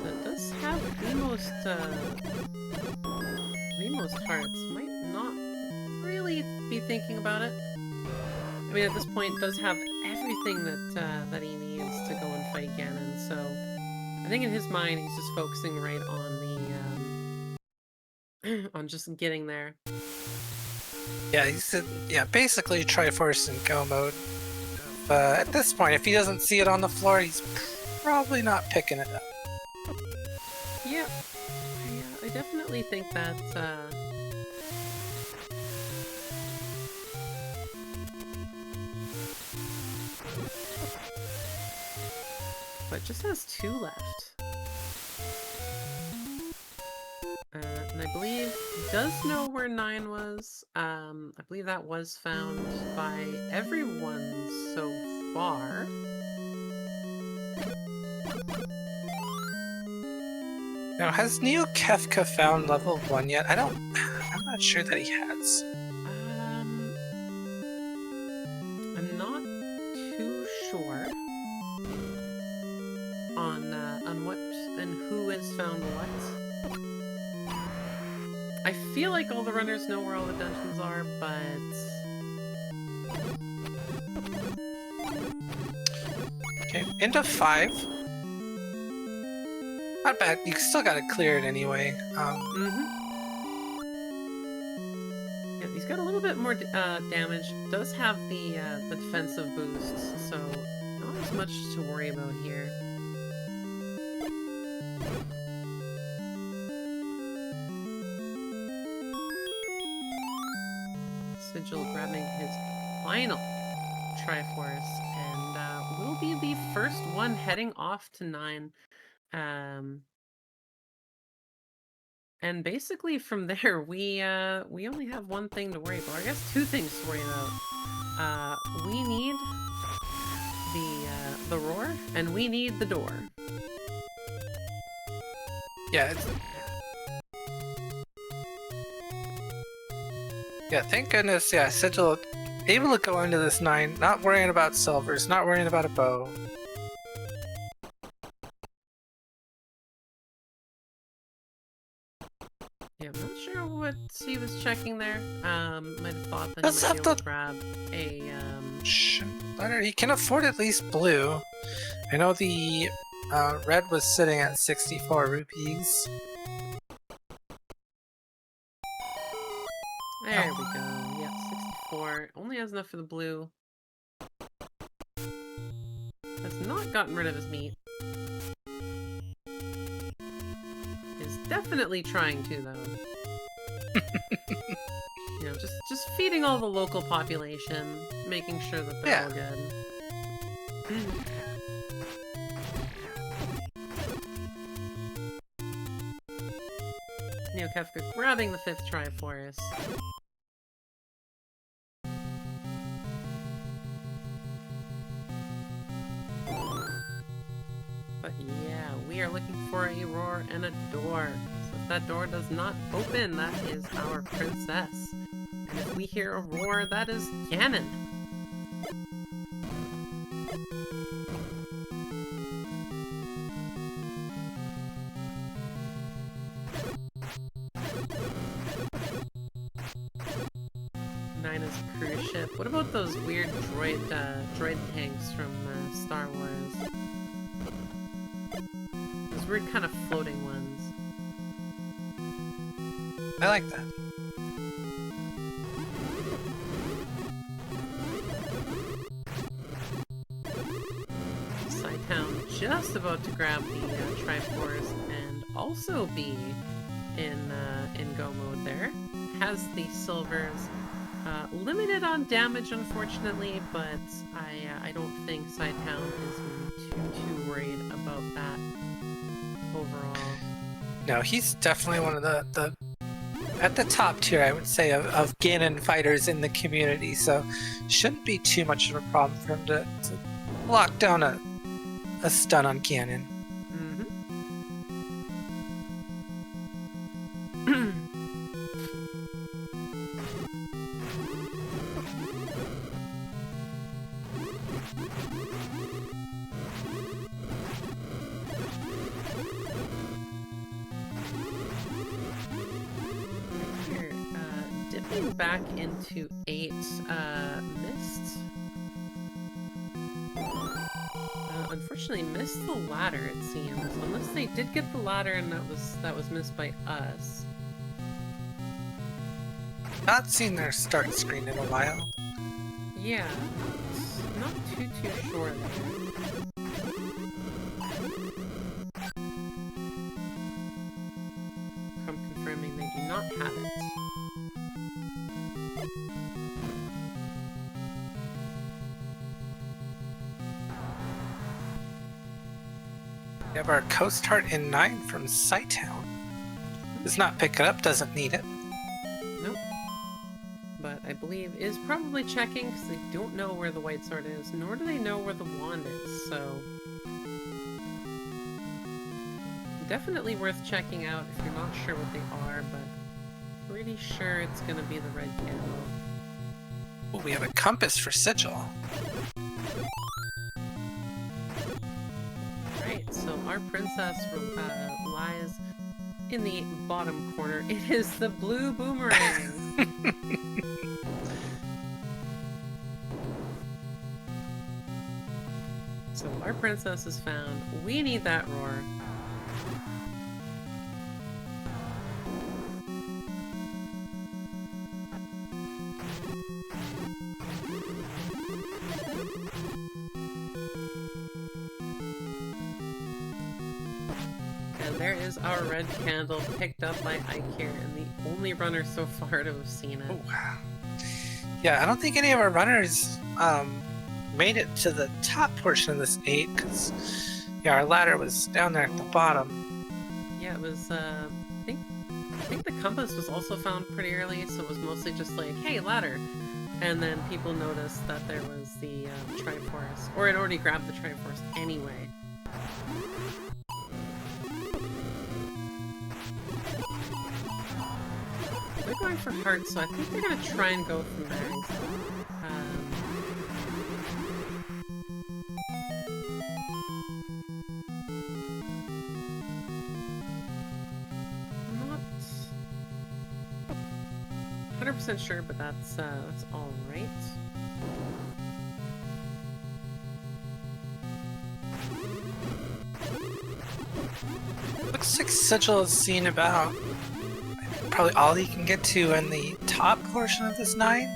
But it does have the most hearts. Might not really be thinking about it. I mean, at this point, does have everything that he needs to go and fight Ganon. So I think in his mind, he's just focusing right on the on just getting there. Yeah, he said, yeah, basically Triforce and go mode. But at this point, if he doesn't see it on the floor, he's probably not picking it up. Yeah, I definitely think that. But just has 2 left. And I believe he does know where 9 was. I believe that was found by everyone so far. Now, has Neokefka found level 1 yet? I'm not sure that he has. I'm not too sure on what and who has found what. I feel like all the runners know where all the dungeons are, but... Okay, into 5. Not bad. You still gotta clear it anyway. Yeah, he's got a little bit more damage. Does have the defensive boosts, so not as much to worry about here. Sigil grabbing his final Triforce, and will be the first one heading off to 9. And basically from there, we only have one thing to worry about. I guess 2 things to worry about. We need the roar, and we need the door. Yeah. Yeah, thank goodness, yeah, Sigil able to go into this 9, not worrying about silvers, not worrying about a bow. Yeah, I'm not sure what he was checking there. Might have thought that Let's he might have be able the- to grab a, Letter, he can afford at least blue. I know the red was sitting at 64 rupees. There we go. Yeah, 64. Only has enough for the blue. Has not gotten rid of his meat. Is definitely trying to, though. You know, just feeding all the local population, making sure that they're all good. Neokefka grabbing the 5th Triforce. But yeah, we are looking for a roar and a door. So if that door does not open, that is our princess. And if we hear a roar, that is Ganon. Nina's cruise ship. What about those weird droid tanks from Star Wars? Those weird kind of floating ones. I like that. Cytown just about to grab the Triforce and also be in go mode there. Has the silvers. Limited on damage, unfortunately, but I don't think cytown is too worried about that overall. No, he's definitely one of the at the top tier, I would say, of Ganon fighters in the community, so shouldn't be too much of a problem for him to lock down a stun on Ganon. Back into 8 missed. Unfortunately missed the ladder, it seems. Unless they did get the ladder and that was missed by us. Not seen their start screen in a while. Yeah, not too sure there. I'm confirming they do not have it. We have our Coast Heart in 9 from Cytown. Does not pick it up, doesn't need it. Nope. But I believe is probably checking because they don't know where the white sword is, nor do they know where the wand is, so... Definitely worth checking out if you're not sure what they are, but pretty sure it's gonna be the red candle. Oh, we have a compass for Sigil. So our princess lies in the bottom corner. It is the blue boomerang. So our princess is found. We need that roar. There is our red candle picked up by Eykir, and the only runner so far to have seen it. Oh, wow. Yeah, I don't think any of our runners made it to the top portion of this 8, because yeah, our ladder was down there at the bottom. Yeah, it was, I think the compass was also found pretty early, so it was mostly just like, hey, ladder. And then people noticed that there was the Triforce, or it already grabbed the Triforce anyway. They're going for hearts, so I think they're gonna try and go for mags. Not 100% sure, but that's all right. Looks like Sigil has seen about probably all he can get to in the top portion of this 9.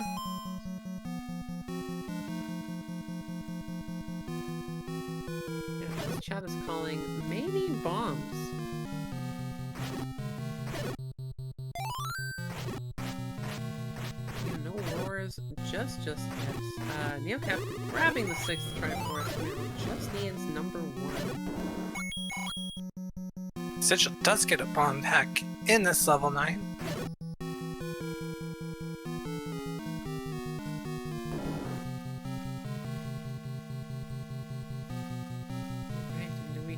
Yeah, this chat is calling maybe bombs. Yeah, no roars, just yet. Neokefka grabbing the 6th Triforce really just needs number 1. Sigil does get a bomb pack in this level 9.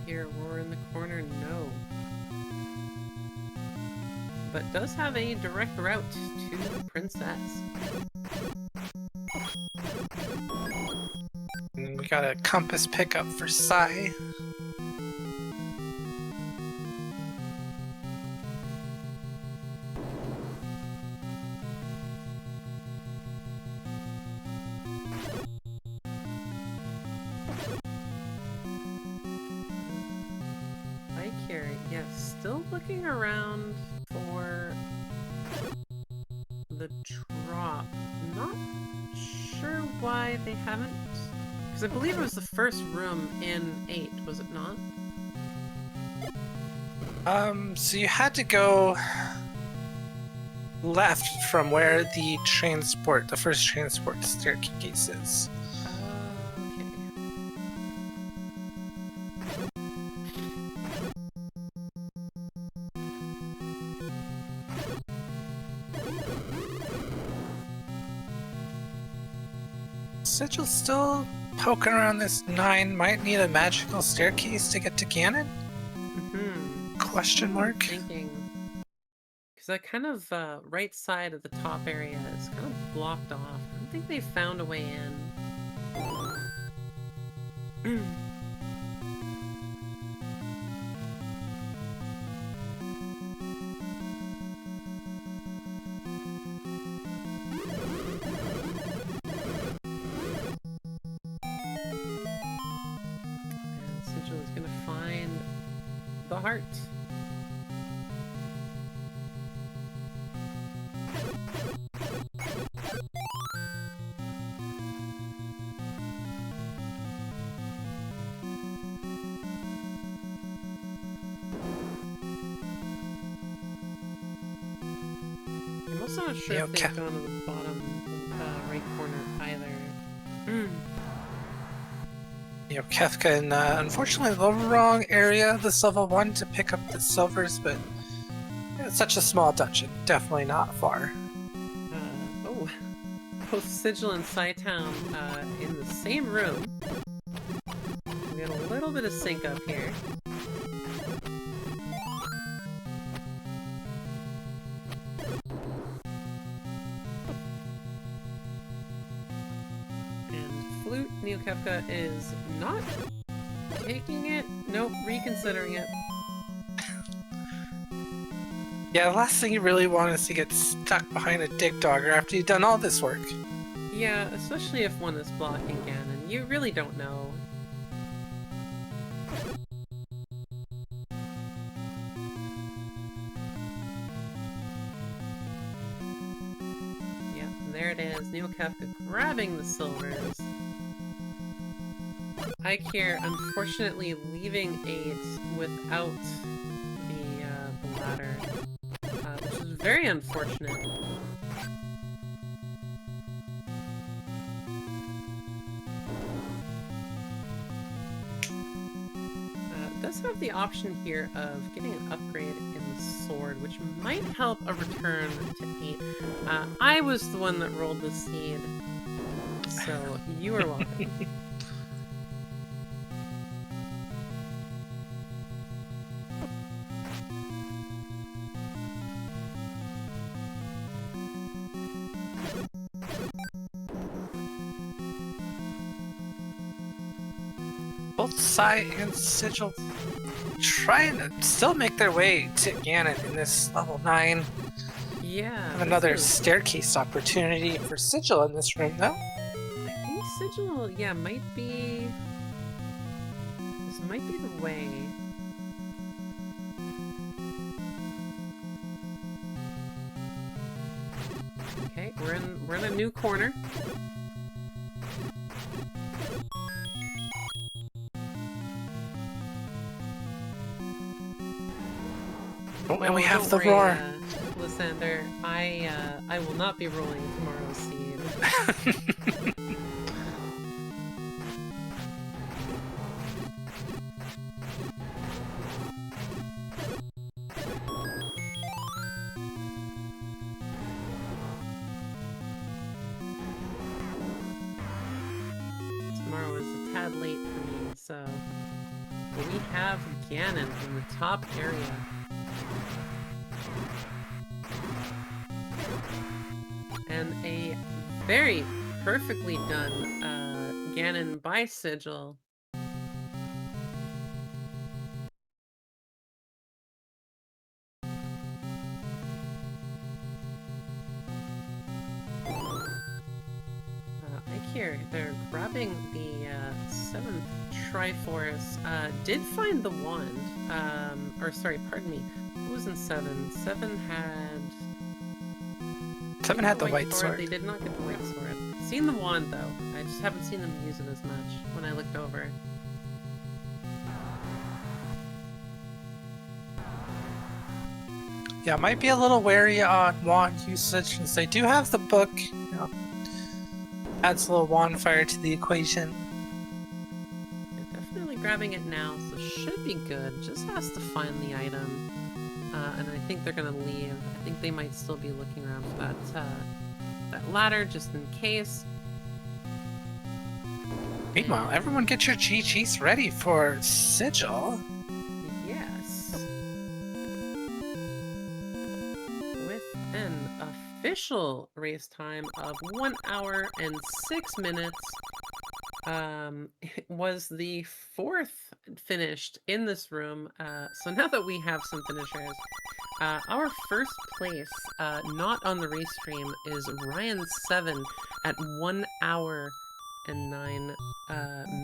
Hear a roar in the corner? No. But does have a direct route to the princess. And we got a compass pickup for Sai. Eykir, yes, still looking around for the drop. Not sure why they haven't, because I believe it was the first room in 8, was it not? So you had to go left from where the first transport staircase is. Okay. Sigil's still poking around this 9. Might need a magical staircase to get to Ganon? Question mark? Thinking. Because that kind of right side of the top area is kind of blocked off. I don't think they found a way in. Sigil is gonna find the heart. I'm also not sure if they've gone to the bottom right corner either. Neokefka in, unfortunately, the wrong area of this level 1 to pick up the silvers, but it's such a small dungeon. Definitely not far. Both Sigil and Cytown in the same room. We got a little bit of sync up here. Neokefka is not taking it. Nope, reconsidering it. Yeah, the last thing you really want is to get stuck behind a dig dogger after you've done all this work. Yeah, especially if one is blocking Ganon. You really don't know. Yeah, there it is. Neokefka grabbing the silvers. Eykir, unfortunately, leaving 8 without the ladder, which is very unfortunate. Does have the option here of getting an upgrade in the sword, which might help a return to 8. I was the one that rolled the seed, so you are welcome. Both Sai and Sigil trying to still make their way to Ganon in this level 9. Yeah. Another staircase opportunity for Sigil in this room, though. I think Sigil, yeah, might be... This might be the way. Okay, we're in a new corner. Oh, and we have the roar. Lysander, I will not be rolling tomorrow's seed. Tomorrow is a tad late for me, so... But we have Ganon in the top area. And a very perfectly done Ganon by Sigil. Eykir, they're grabbing the 7th Triforce. Did find the wand. Or sorry, pardon me. Who was in 7? 7 had... 7 had the white sword. They did not get the white sword. Seen the wand though. I just haven't seen them use it as much when I looked over. Yeah, might be a little wary on wand usage since they do have the book. You know, adds a little wand fire to the equation. They're definitely grabbing it now, so should be good. Just has to find the item. And I think they're gonna leave. I think they might still be looking around for that ladder, just in case. Meanwhile, everyone get your GGs ready for Sigil. Yes. With an official race time of 1 hour and 6 minutes. It was the 4th finished in this room. So now that we have some finishers, our first place, not on the race stream, is Ryan7 at 1 hour and 9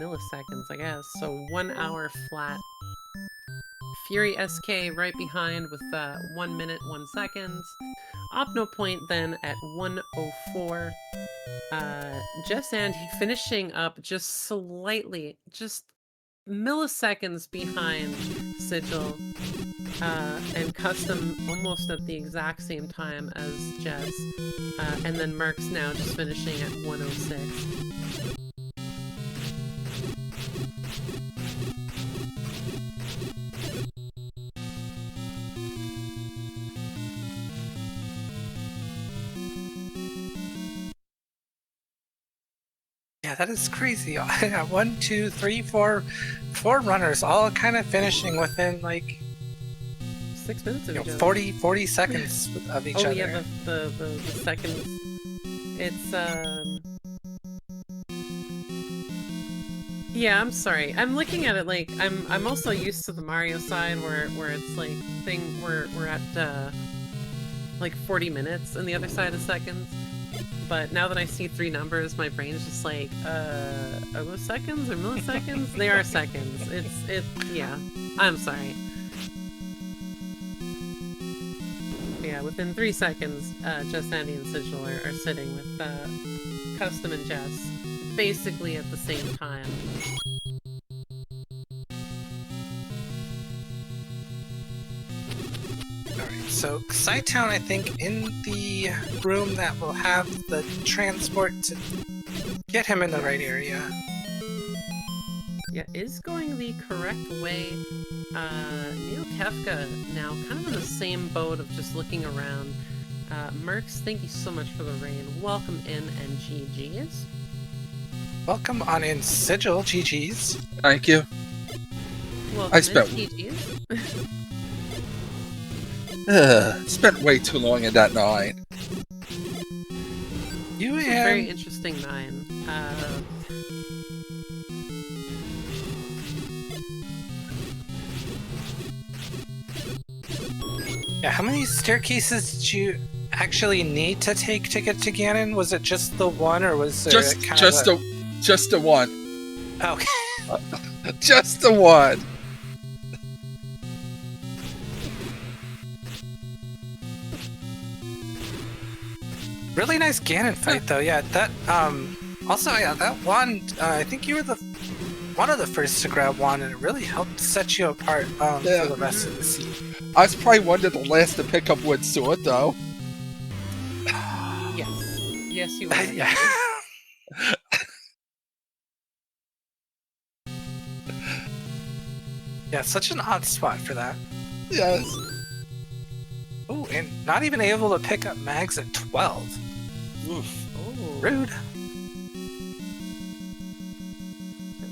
milliseconds, I guess. So 1 hour flat. Fury SK right behind with 1 minute, 1 second. Opnopoint then at 1:04. Jess Andy finishing up just slightly, just milliseconds behind Sigil, and Custom almost at the exact same time as Jess, and then Merck's now just finishing at 1:06. Yeah, that is crazy. 1, 2, 3, 4 runners, all kind of finishing within like 6 minutes of each other. 40 seconds of each other. Oh yeah, the seconds. It's yeah, I'm sorry. I'm looking at it like I'm also used to the Mario side where it's like we're at like 40 minutes and the other side is seconds. But now that I see 3 numbers, my brain's just like, are those seconds or milliseconds? They are seconds. Yeah. I'm sorry. Yeah, within 3 seconds, Jess, Andy, and Sigil are sitting with Custom and Jess, basically at the same time. Alright, so cytown, I think, in the room that will have the transport to get him in the right area. Yeah, is going the correct way. Neokefka now kind of in the same boat of just looking around. Mercs, thank you so much for the raid. Welcome in and GG's. Welcome on in, Sigil. GG's. Thank you. Welcome spent- in GG's. Spent way too long in that 9. You It's a very and interesting 9. yeah, how many staircases did you actually need to take to get to Ganon? Was it just the one, or was there Just the one. Okay. Just the one. Really nice Ganon fight, though. Yeah, that also, yeah, that wand. I think you were one of the first to grab one, and it really helped set you apart Yeah. for the rest of the seed. I was probably one of the last to pick up wood sword, though. Yes. Yes, you are. yeah. Yeah, such an odd spot for that. Yes. Oh, and not even able to pick up mags at 12. Oof. Oh. Rude.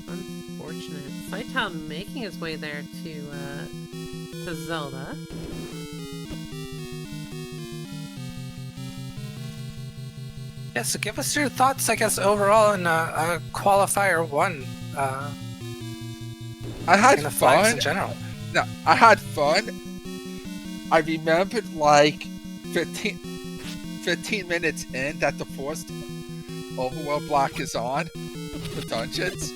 Unfortunate. Cytown making his way there to Zelda. Yeah, so give us your thoughts, I guess, overall in Qualifier 1. I had And the flags fun. in general. No, I had fun. I remembered like 15 minutes in that the first overworld block is on the dungeons.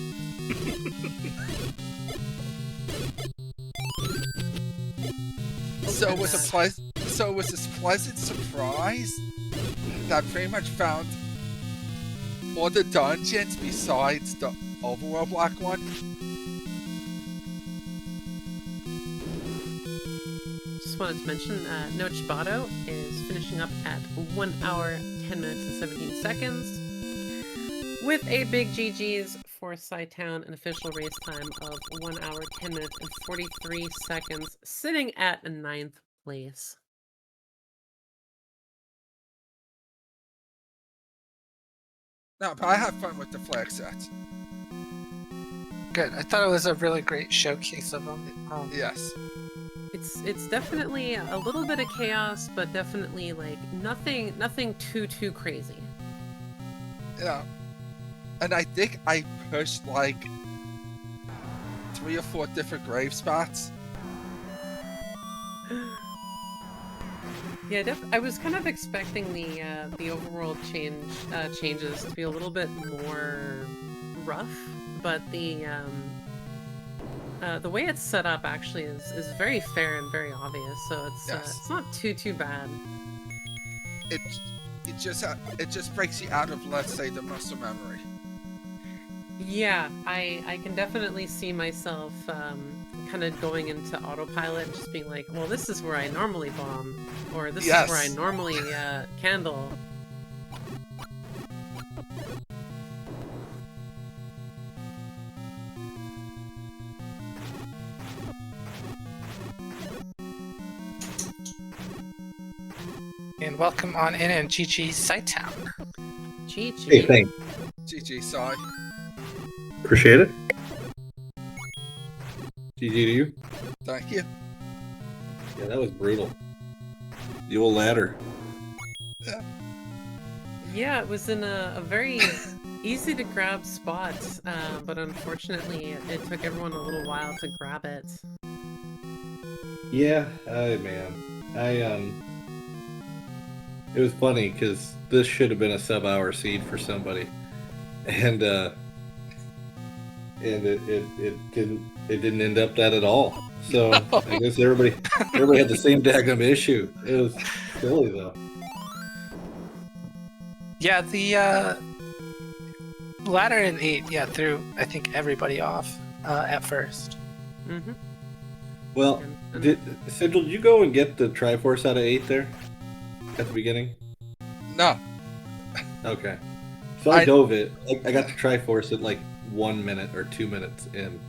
So it was this pleasant surprise that I pretty much found all the dungeons besides the overworld block one. Just wanted to mention, No Chibato is finishing up at 1 hour, 10 minutes, and 17 seconds. With a big GG's for Cytown, an official race time of 1 hour, 10 minutes, and 43 seconds, sitting at 9th place. No, but I had fun with the flag sets. Good. I thought it was a really great showcase of them. Yes. It's definitely a little bit of chaos, but definitely like nothing too crazy. Yeah. And I think I pushed like 3 or 4 different grave spots. Yeah, I was kind of expecting the overworld changes to be a little bit more rough, but the way it's set up actually is very fair and very obvious, so it's not too bad. It just breaks you out of, let's say, the muscle memory. Yeah, I can definitely see myself kind of going into autopilot and just being like, well, this is where I normally bomb, or this is where I normally candle. And welcome on in and GG Cytown. GG. Hey, thanks. GG, sorry. Appreciate it. GG to you. Thank you. Yeah, that was brutal. The old ladder. Yeah, it was in a very easy to grab spot, but unfortunately it took everyone a little while to grab it. Yeah, man. It was funny because this should have been a sub-hour seed for somebody, and it didn't end up that at all. So I guess everybody had the same daggum issue. It was silly though. Yeah, the ladder in 8, threw, I think, everybody off at first. Mm-hmm. Well, Sigil, did you go and get the Triforce out of 8 there at the beginning? No. Okay. So I dove it. I got the Triforce at like 1 minute or 2 minutes in.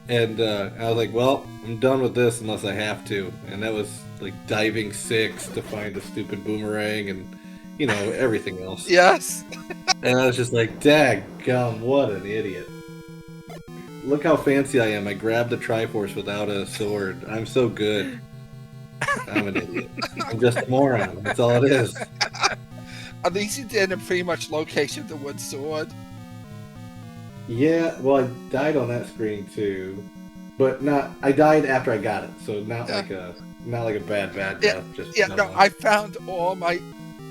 And I was like, well, I'm done with this unless I have to. And that was like diving 6 to find a stupid boomerang and, you know, everything else. Yes. And I was just like, daggum, what an idiot. Look how fancy I am. I grabbed the Triforce without a sword. I'm so good. I'm an idiot. I'm just a moron. That's all it is. At least you didn't pretty much location the wood sword. Yeah, well, I died on that screen too, but not. I died after I got it, so not like a bad death. Just Yeah, another no, one. I found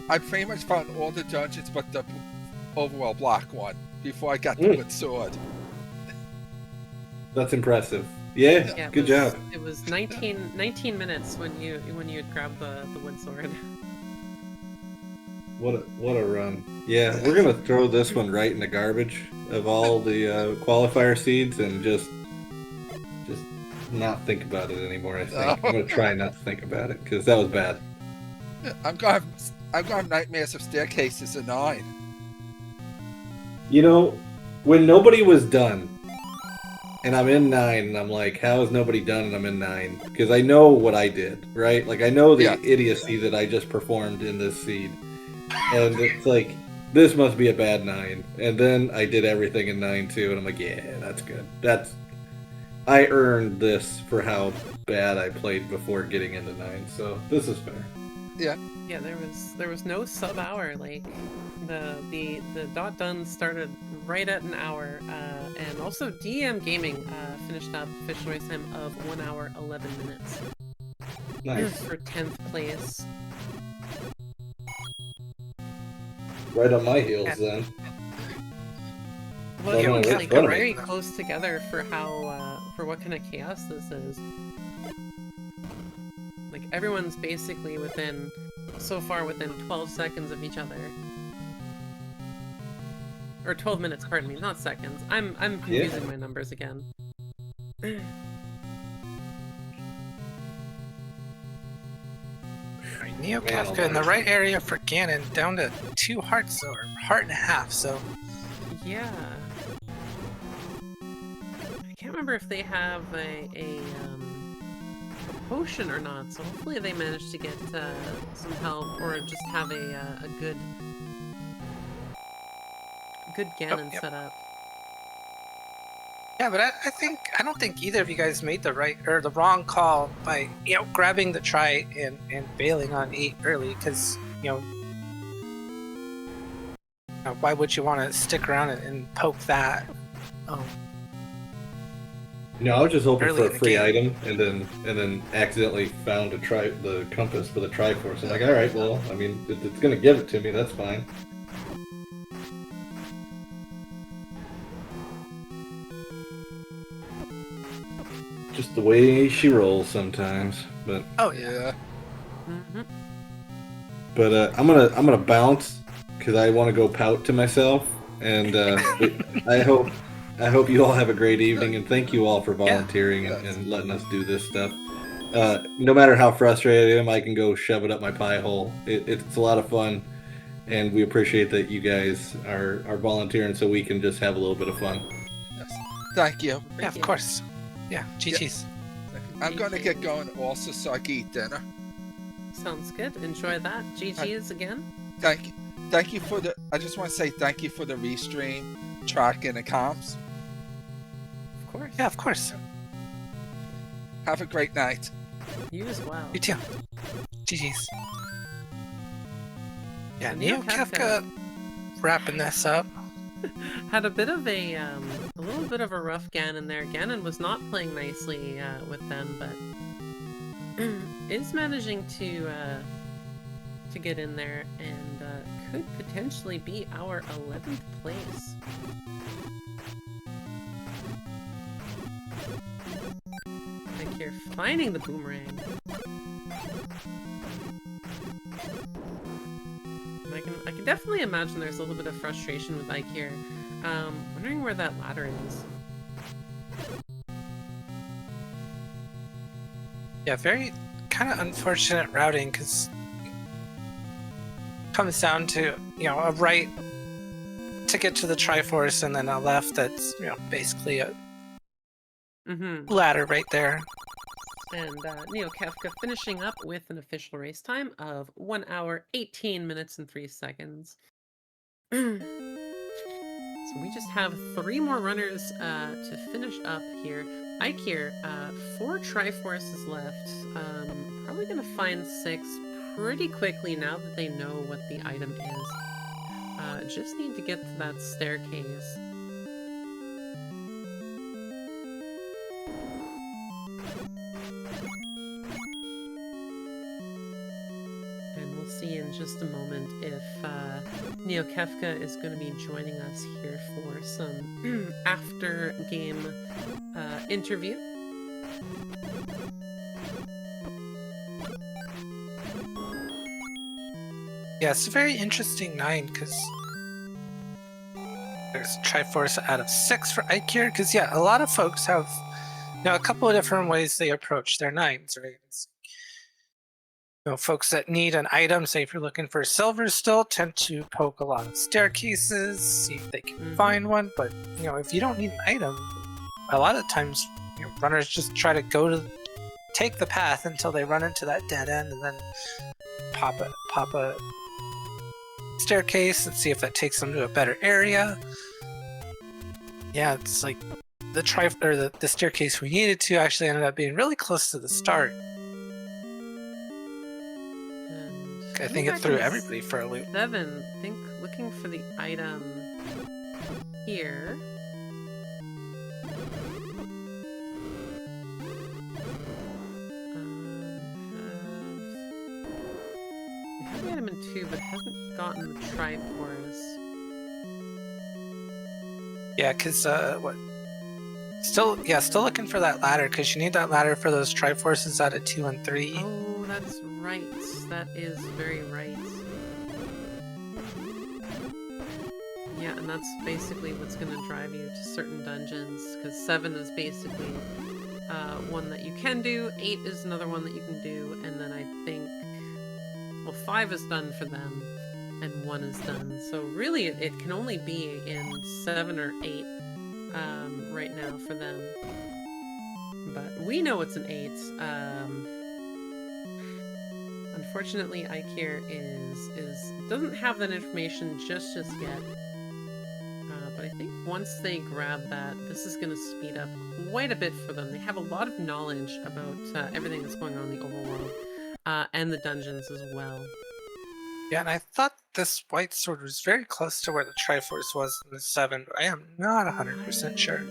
I pretty much found all the dungeons but the overworld block one before I got the wood sword. That's impressive. Yeah, Yeah, good job. It was 19 minutes when you had grabbed the wood sword. What a run. Yeah, we're gonna throw this one right in the garbage of all the qualifier seeds and just not think about it anymore. I think I'm gonna try not to think about it because that was bad. I'm gonna have nightmares of staircases at 9. You know, when nobody was done, and I'm in 9, and I'm like, how is nobody done? And I'm in 9 because I know what I did, right? Like I know the idiocy that I just performed in this seed, and it's like this must be a bad 9. And then I did everything in 9 too, and I'm like, yeah, that's good. I earned this for how bad I played before getting into 9, so this is fair. Yeah. Yeah, there was no sub hour. Like the dot done started right at an hour, and also DM Gaming finished up official race time of 1 hour 11 minutes. Nice. For 10th place. Right on my heels then. Well, Well, everyone's no, like we're very close together for how for what kind of chaos this is. Like everyone's basically so far within 12 seconds of each other. Or 12 minutes, pardon me, not seconds. I'm confusing my numbers again. Neokefka in the right area for Ganon, down to 2 hearts or heart and a half. So Yeah. I can't remember if they have a potion or not, so hopefully they manage to get some help or just have a good Ganon set up. yeah, but I don't think either of you guys made the right or the wrong call by grabbing the try and bailing on 8 early because why would you want to stick around and poke that? No, I was just hoping Early for in a the free game. item, and then accidentally found the compass for the Triforce. I'm like, all right, well, I mean, it's gonna give it to me. That's fine. Just the way she rolls sometimes, but Oh yeah. Yeah. Mm-hmm. but I'm gonna bounce because I want to go pout to myself, and I hope you all have a great evening, and thank you all for volunteering and letting us do this stuff. No matter how frustrated I am, I can go shove it up my pie hole. It's a lot of fun, and we appreciate that you guys are volunteering so we can just have a little bit of fun. Yes. Thank you. Yeah, of course. Yeah, GG's. I'm gonna get going also so I can eat dinner. Sounds good. Enjoy that. GG's again. Thank you for the. I just want to say thank you for the restream, tracking, and comms. Of course. Yeah, of course. Have a great night. You as well. You too. GG's. Yeah, And Neokefka wrapping this up. Had a bit of a little bit of a rough Ganon there. Ganon was not playing nicely with them, but is managing to get in there and could potentially be our 11th place. Eykir finding the boomerang. And I can definitely imagine there's a little bit of frustration with Eykir. Wondering where that ladder is. Yeah, very kind of unfortunate routing because comes down to a right to get to the Triforce, and then a left that's, you know, basically a ladder right there. And Neokefka finishing up with an official race time of 1 hour, 18 minutes, and 3 seconds. So we just have 3 more runners to finish up here. Eykir, 4 Triforces left. Probably gonna find 6 pretty quickly now that they know what the item is. Just need to get to that staircase. And we'll see in just a moment if Neokefka is going to be joining us here for some after-game interview. Yeah, it's a very interesting 9 because there's Triforce out of 6 for Eykir. Because yeah, a lot of folks have, you know, a couple of different ways they approach their 9s, right? It's, you know, folks that need an item, say if you're looking for silver still, tend to poke a lot of staircases, see if they can find one. But you know, if you don't need an item, a lot of times, you know, runners just try to take the path until they run into that dead end, and then pop a staircase and see if that takes them to a better area. Yeah, it's like the staircase we needed to actually ended up being really close to the start. I think it threw everybody for a loop. 7, looking for the item here. We have the item in 2, but hasn't gotten the Triforce. Yeah, because what? Still looking for that ladder, because you need that ladder for those Triforces out of 2 and 3. Oh, that's right. That is very right. Yeah, and that's basically what's going to drive you to certain dungeons, because 7 is basically one that you can do, 8 is another one that you can do, and then I think, well, 5 is done for them, and 1 is done. So really, it can only be in 7 or 8 right now for them. But we know it's an 8. Unfortunately, Eykir doesn't have that information just yet. But I think once they grab that, this is going to speed up quite a bit for them. They have a lot of knowledge about everything that's going on in the overworld, and the dungeons as well. Yeah, and I thought this white sword was very close to where the Triforce was in the 7, but I am not 100% sure.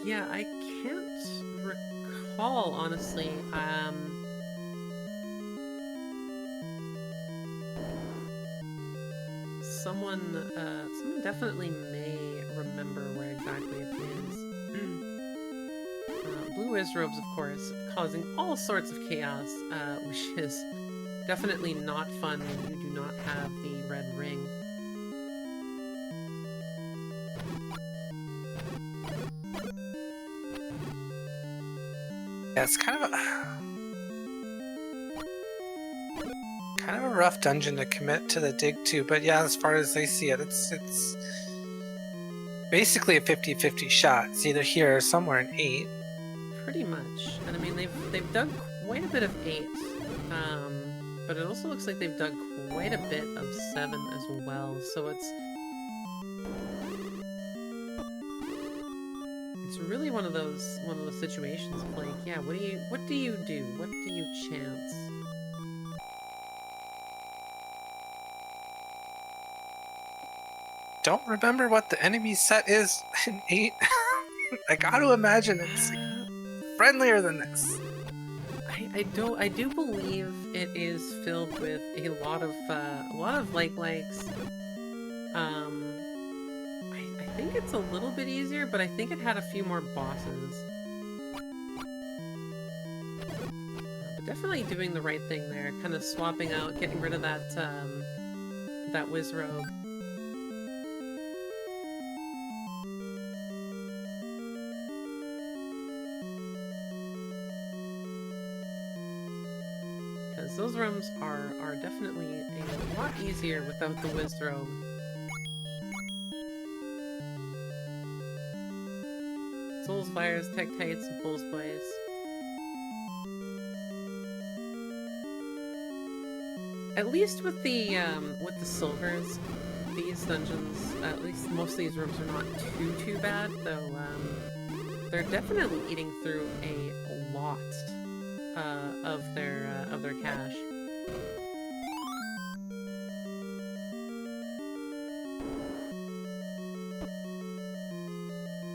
Yeah, I can't recall, honestly. Someone definitely may remember where exactly it is. Blue Wizrobes, of course, causing all sorts of chaos, which is definitely not fun when you do not have the red ring. Yeah, it's kind of a rough dungeon to commit to the dig to, but yeah, as far as they see it, it's basically a 50-50 shot. It's either here or somewhere in 8. Pretty much. And I mean, they've dug quite a bit of 8, but it also looks like they've dug quite a bit of 7 as well. So it's really one of those situations of like, yeah, what do you do? What do you chance? Don't remember what the enemy set is in 8. I gotta imagine it's friendlier than this. I do believe it is filled with a lot of likes. I think it's a little bit easier, but I think it had a few more bosses. But definitely doing the right thing there, kind of swapping out, getting rid of that Wizrobe. Those rooms are definitely a lot easier without the Wizrobe. Souls, Fires, Tektites, and Pulse Boys. At least with the silvers, these dungeons, at least most of these rooms are not too bad, though they're definitely eating through a lot of their cash.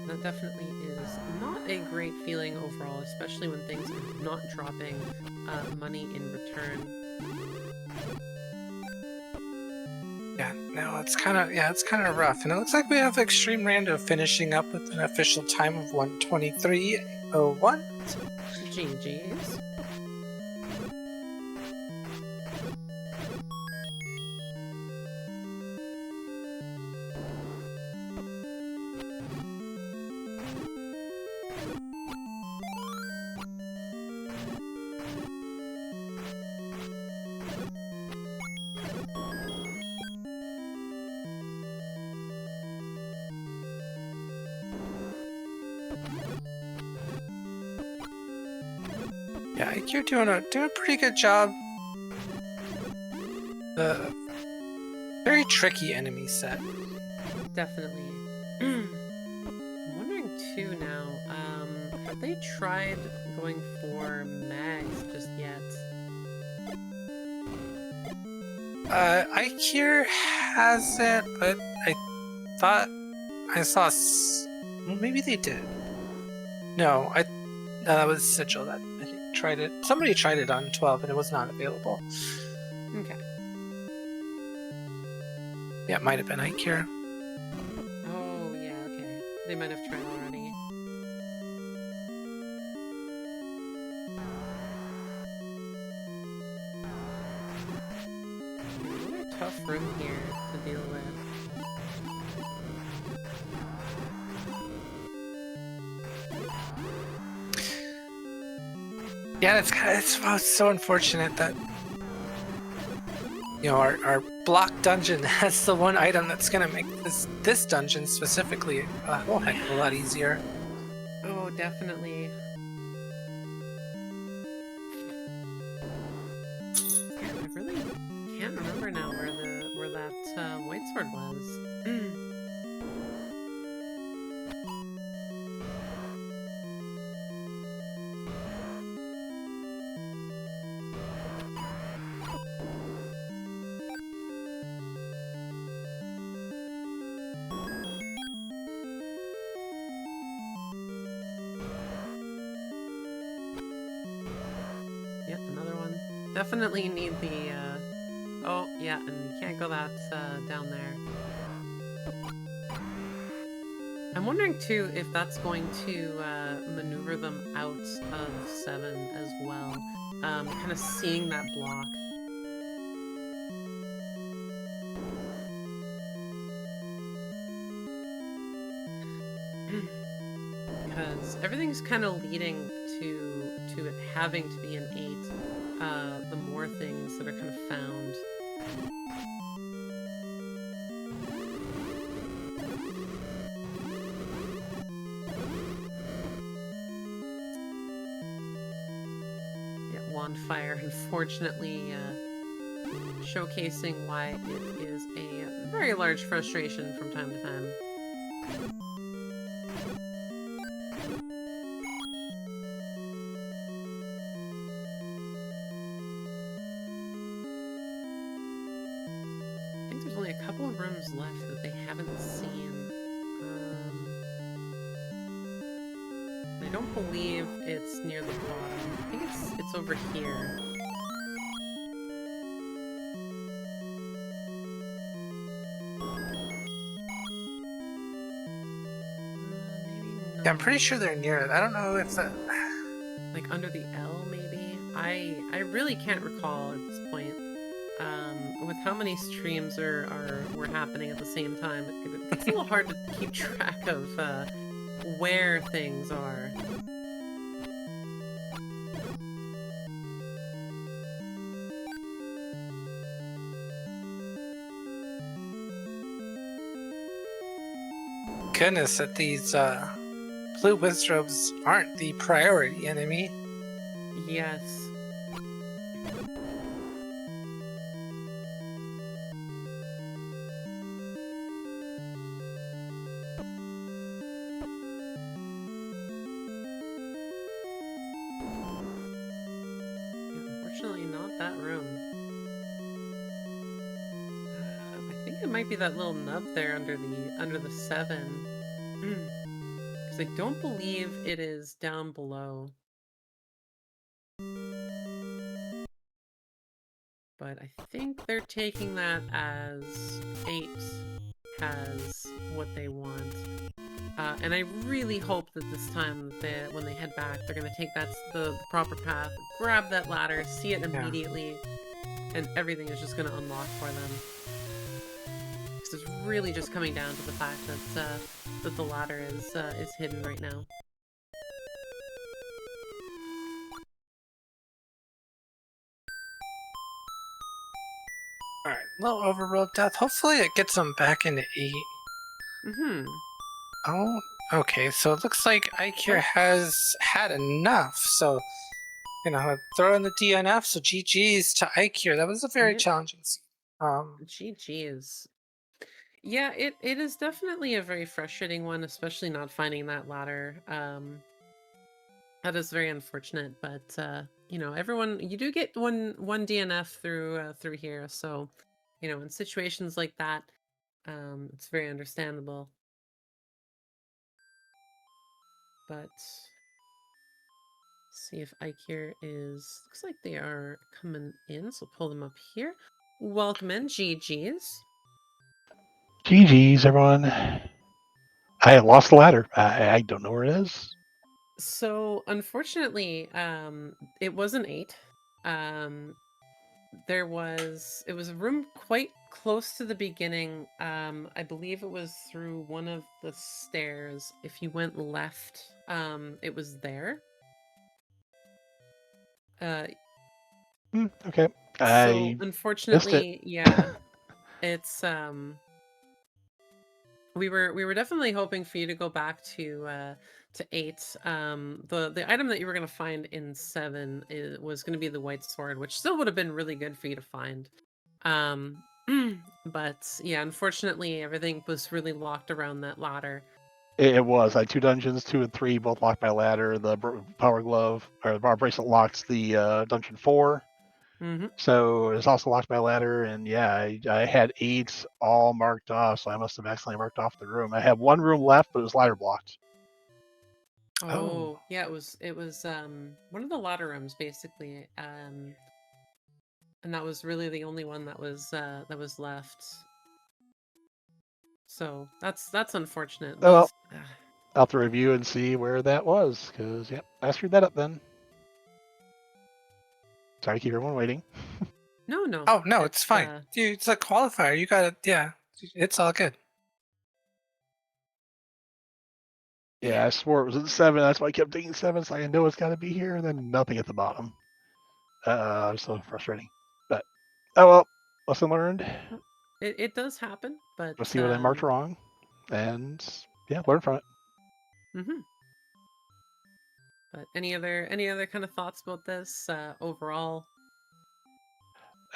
That definitely is not a great feeling overall, especially when things are not dropping money in return. Yeah, no, it's kind of rough, and it looks like we have Extreme Rando finishing up with an official time of 1:23:01. GG's. Yeah, Eykir doing a pretty good job. The very tricky enemy set. Definitely. I'm wondering too now, have they tried going for mags just yet? Eykir hasn't, but I thought I saw. Well, maybe they did. No, that was Sigil that I think tried it. Somebody tried it on 12 and it was not available. Okay. Yeah, it might have been Eykir. Oh, yeah, okay. They might have tried already. Another tough room here to deal with. Yeah, it's so unfortunate that our block dungeon has the one item that's gonna make this dungeon specifically a whole heck of a lot easier. Oh, definitely. Yeah, I really can't remember now where that white sword was. Yep, another one. Definitely need the, oh, yeah, and you can't go that, down there. I'm wondering, too, if that's going to, maneuver them out of 7 as well. Kind of seeing that block. Because everything's kind of leading to it having to be an 8, the more things that are kind of found. Yeah, Wandfire, unfortunately, showcasing why it is a very large frustration from time to time. Only a couple of rooms left that they haven't seen. I don't believe it's near the bottom. I think it's over here. Maybe not. Yeah, I'm pretty sure they're near it. I don't know if that... Like under the L, maybe? I really can't recall at this point. With how many streams were happening at the same time, it's a little hard to keep track of where things are. Goodness, that these blue wizards aren't the priority enemy. Yes. Unfortunately, not that room. I think it might be that little nub there under the 7. Because I don't believe it is down below. But I think they're taking that as 8 has what they want. And I really hope that this time, when they head back, they're going to take the proper path, grab that ladder, see it immediately, and everything is just going to unlock for them. Because it's really just coming down to the fact that the ladder is hidden right now. Alright, little overworld death. Hopefully it gets them back into 8. Mm-hmm. Oh, okay, so it looks like Eykir has had enough, so, throw in the DNF, so GG's to Eykir. That was a very challenging scene. GG's. Yeah, it is definitely a very frustrating one, especially not finding that ladder. That is very unfortunate, but everyone, you do get one DNF through here, so in situations like that, it's very understandable. But see if Eykir looks like they are coming in, so pull them up here. Welcome in, GG's. GG's, everyone. I lost the ladder. I don't know where it is. So unfortunately, it was an 8. It was a room quite close to the beginning. I believe it was through one of the stairs. If you went left, it was there. Okay. So I unfortunately, yeah, it's we were definitely hoping for you to go back to 8. The item that you were gonna find in 7 was gonna be the white sword, which still would have been really good for you to find. But yeah, unfortunately, everything was really locked around that ladder. It was. I had 2 dungeons, 2 and 3, both locked by ladder. The power glove or the power bracelet locked the dungeon 4. Mm-hmm. So it's also locked by ladder, and yeah, I had 8 all marked off, so I must have accidentally marked off the room. I had 1 room left, but it was ladder blocked. Oh, yeah, it was one of the ladder rooms basically. And that was really the only one that was left. So that's unfortunate. Oh well, Those I'll have to review and see where that was, because yeah, I screwed that up then. Sorry to keep everyone waiting. No. Oh, no, it's fine. Dude, it's a qualifier. You got it. Yeah, it's all good. Yeah, I swore it was at 7. That's why I kept thinking 7. So I know it's got to be here, and then nothing at the bottom. So frustrating. But oh well, lesson learned. It does happen, but Let's see what I marked wrong, and yeah, learn from it. Mm-hmm. But any other kind of thoughts about this overall?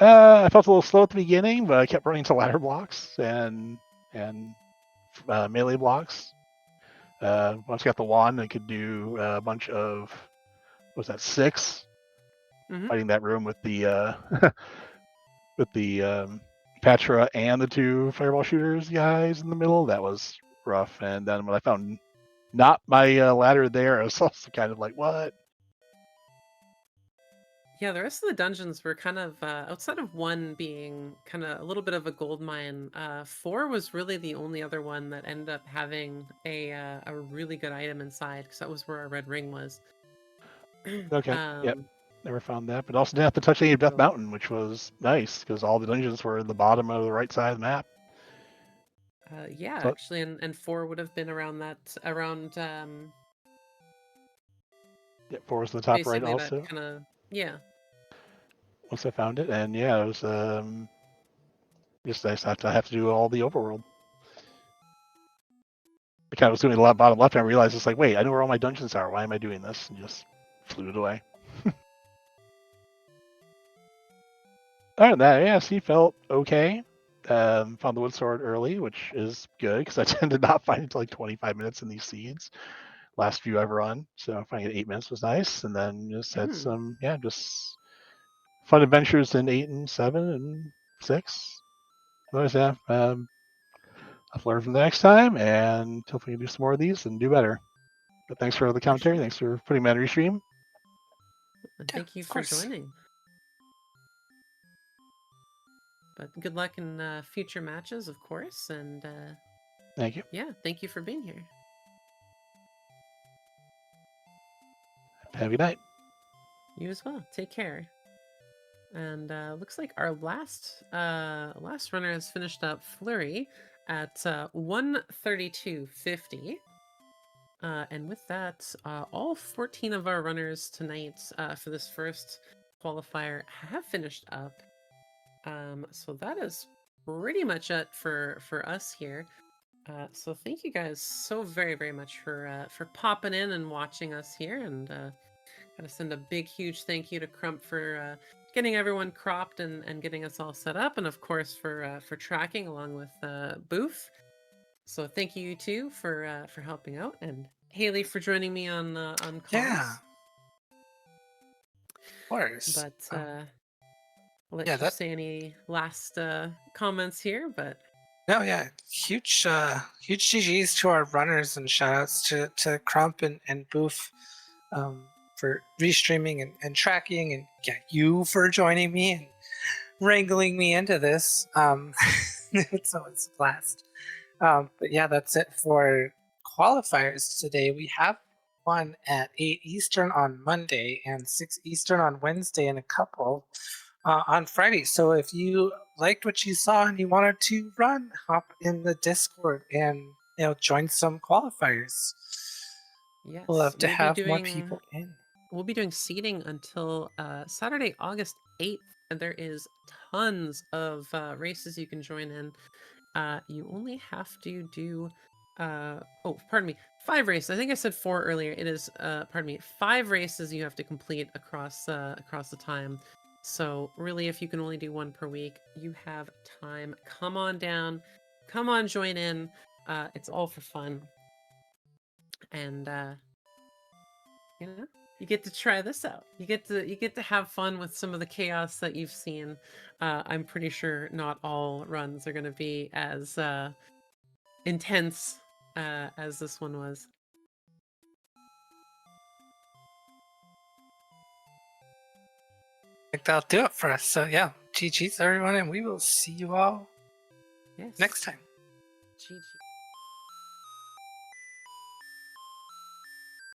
I felt a little slow at the beginning, but I kept running to ladder blocks and melee blocks. Once I got the wand, I could do a bunch of, what was that, 6? Fighting that room with the with the Patra and the 2 fireball shooters guys in the middle. That was rough. And then when I found not my ladder there, I was also kind of like, what? Yeah, the rest of the dungeons were kind of outside of 1 being kind of a little bit of a gold mine. 4 was really the only other one that ended up having a really good item inside, because that was where our red ring was. Okay. Yep. Never found that, but also didn't have to touch any of Death Mountain, which was nice because all the dungeons were in the bottom of the right side of the map. Yeah, So, actually, and 4 would have been around yeah, 4 was the top right basically that also. kind of, yeah. Once I found it, and yeah, it was just nice not to have to do all the overworld. I kind of was doing the bottom left, and I realized it's like, wait, I know where all my dungeons are. Why am I doing this? And just flew it away. Other than that, yeah, sea felt okay. Found the wood sword early, which is good because I tend to not find it till like 25 minutes in these seeds. Last few I've run, so finding it 8 minutes was nice. And then just had some, just fun adventures in 8 and 7 and 6. Otherwise, yeah, I've learned from the next time, and hopefully we can do some more of these and do better. But thanks for the commentary. sure. Thanks for putting me on your stream. And Yeah, thank you of for course. joining. But good luck in future matches, of course. And Thank you. yeah, thank you for being here. Have a good night. You as well. Take care. And looks like our last runner has finished up Flurry at 132.50. And with that, all 14 of our runners tonight for this first qualifier have finished up. So that is pretty much it for us here. So thank you guys so very, very much for popping in and watching us here. And gotta send a big, huge thank you to Crump for getting everyone cropped and getting us all set up, and of course for tracking along with Booth. So thank you too for helping out, and Haley for joining me on comms. Yeah, of course. But I'll let Yeah, you say any last comments here. But no, yeah, huge GGs to our runners, and shout outs to Crump and Booth for restreaming and tracking, and yeah, you for joining me and wrangling me into this. It's always a blast. But yeah, that's it for qualifiers today. We have one at 8 Eastern on Monday and 6 Eastern on Wednesday, and a couple on Friday. So if you liked what you saw and you wanted to run, hop in the Discord and join some qualifiers. yes, We'll love to we'll be have more doing people in. we'll be doing seating until Saturday, August 8th, and there is tons of races you can join in. You only have to do, oh, pardon me, 5 races. I think I said 4 earlier. It is, pardon me, 5 races you have to complete across the time. So really, if you can only do 1 per week, you have time. Come on down, come on, join in. It's all for fun, and you get to try this out. You get to have fun with some of the chaos that you've seen. I'm pretty sure not all runs are going to be as intense as this one was. I think that'll do it for us. So yeah, GG's everyone, and we will see you all Yes. next time. GG.